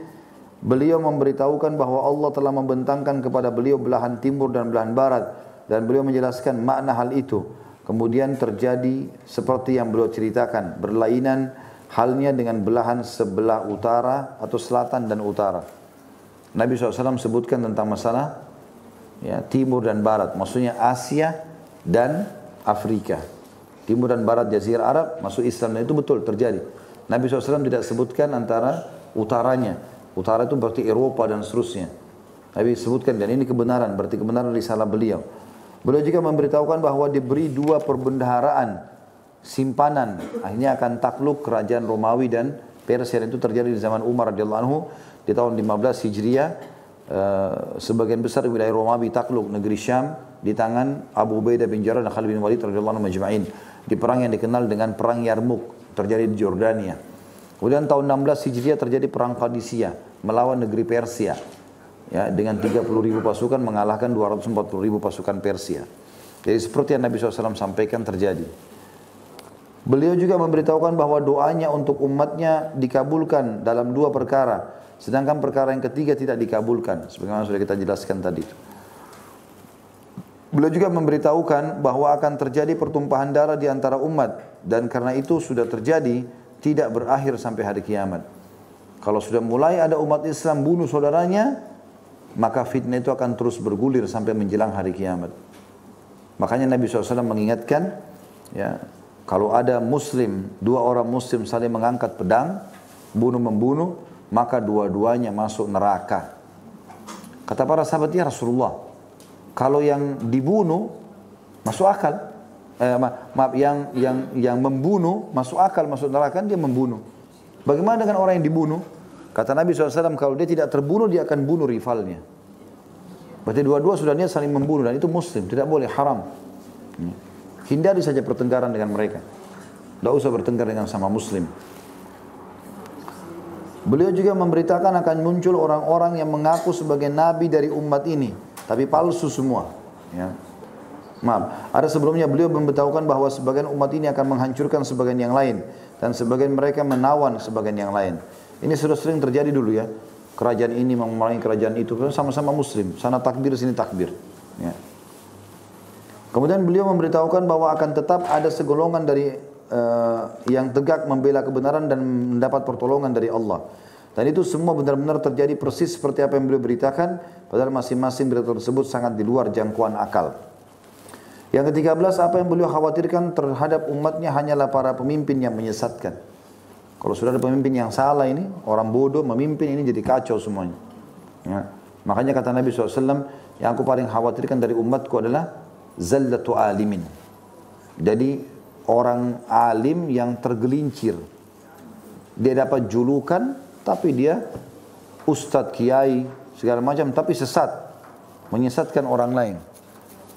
Beliau memberitahukan bahwa Allah telah membentangkan kepada beliau belahan timur dan belahan barat. Dan beliau menjelaskan makna hal itu. Kemudian terjadi seperti yang beliau ceritakan. Berlainan halnya dengan belahan sebelah utara atau selatan dan utara. Nabi SAW sebutkan tentang masalah ya, timur dan barat. Maksudnya Asia dan Afrika. Timur dan barat Jazirah Arab masuk Islam, dan itu betul terjadi. Nabi SAW tidak sebutkan antara utaranya. Utara itu berarti Eropa dan seterusnya. Nabi sebutkan, dan ini kebenaran, berarti kebenaran risalah beliau. Beliau juga memberitahukan bahwa diberi dua perbendaharaan simpanan. Akhirnya akan takluk kerajaan Romawi dan Persia, dan itu terjadi di zaman Umar radhiyallahu anhu di tahun 15 Hijriah. Sebagian besar wilayah Romawi takluk negeri Syam di tangan Abu Ubaidah bin Jarrah dan Khalid bin Walid radhiyallahu anhu majma'in. Di perang yang dikenal dengan perang Yarmuk, terjadi di Jordania. Kemudian tahun 16 Hijriah terjadi perang Qadisiyah melawan negeri Persia. Ya, dengan 30.000 pasukan mengalahkan 240.000 pasukan Persia. Jadi seperti yang Nabi SAW sampaikan terjadi. Beliau juga memberitahukan bahwa doanya untuk umatnya dikabulkan dalam dua perkara. Sedangkan perkara yang ketiga tidak dikabulkan. Sebagaimana sudah kita jelaskan tadi. Beliau juga memberitahukan bahwa akan terjadi pertumpahan darah di antara umat. Dan karena itu sudah terjadi, tidak berakhir sampai hari kiamat. Kalau sudah mulai ada umat Islam bunuh saudaranya, maka fitnah itu akan terus bergulir sampai menjelang hari kiamat. Makanya Nabi SAW mengingatkan, ya, kalau ada muslim, dua orang muslim saling mengangkat pedang, bunuh-membunuh, maka dua-duanya masuk neraka. Kata para sahabat, ya Rasulullah, kalau yang dibunuh masuk akal, yang membunuh masuk akal, masuk neraka, dia membunuh. Bagaimana dengan orang yang dibunuh? Kata Nabi SAW, kalau dia tidak terbunuh, dia akan bunuh rivalnya. Berarti dua-dua sudah niat saling membunuh, dan itu muslim, tidak boleh, haram. Hindari saja pertengkaran dengan mereka. Tidak usah bertengkar dengan sama muslim. Beliau juga memberitakan akan muncul orang-orang yang mengaku sebagai nabi dari umat ini, tapi palsu semua. Ya. Maaf, ada sebelumnya beliau memberitahukan bahwa sebagian umat ini akan menghancurkan sebagian yang lain, dan sebagian mereka menawan sebagian yang lain. Ini sudah sering terjadi dulu ya. Kerajaan ini memerangi kerajaan itu, sama-sama muslim. Sana takbir, sini takbir. Ya. Kemudian beliau memberitahukan bahwa akan tetap ada segolongan dari yang tegak membela kebenaran dan mendapat pertolongan dari Allah. Dan itu semua benar-benar terjadi persis seperti apa yang beliau beritakan, padahal masing-masing berita tersebut sangat di luar jangkauan akal. Yang ke-13, apa yang beliau khawatirkan terhadap umatnya hanyalah para pemimpin yang menyesatkan. Kalau sudah ada pemimpin yang salah ini, orang bodoh memimpin ini jadi kacau semuanya. Ya. Makanya kata Nabi SAW, yang aku paling khawatirkan dari umatku adalah zallatu alimin. Jadi orang alim yang tergelincir. Dia dapat julukan, tapi dia ustadz, kiai, segala macam, tapi sesat. Menyesatkan orang lain.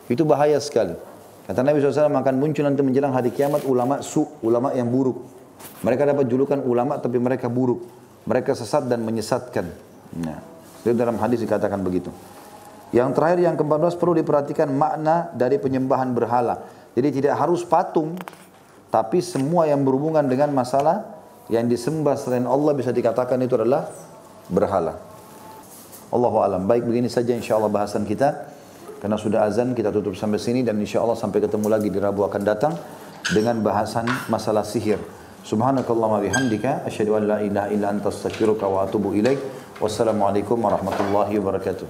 Itu bahaya sekali. Kata Nabi SAW, akan muncul nanti menjelang hari kiamat ulama ulama yang buruk. Mereka dapat julukan ulama tapi mereka buruk. mereka sesat dan menyesatkan. Nah, itu dalam hadis dikatakan begitu. Yang terakhir yang ke-14 perlu diperhatikan makna dari penyembahan berhala. Jadi tidak harus patung, tapi semua yang berhubungan dengan masalah yang disembah selain Allah bisa dikatakan itu adalah berhala. Allahu a'lam. Baik, begini saja insyaallah bahasan kita. Karena sudah azan, kita tutup sampai sini dan insyaallah sampai ketemu lagi di Rabu akan datang dengan bahasan masalah sihir. Subhanakallahumma bihamdika asyhadu an la ilaha illa anta astaghfiruka wa atubu ilaik. Wassalamualaikum warahmatullahi wabarakatuh.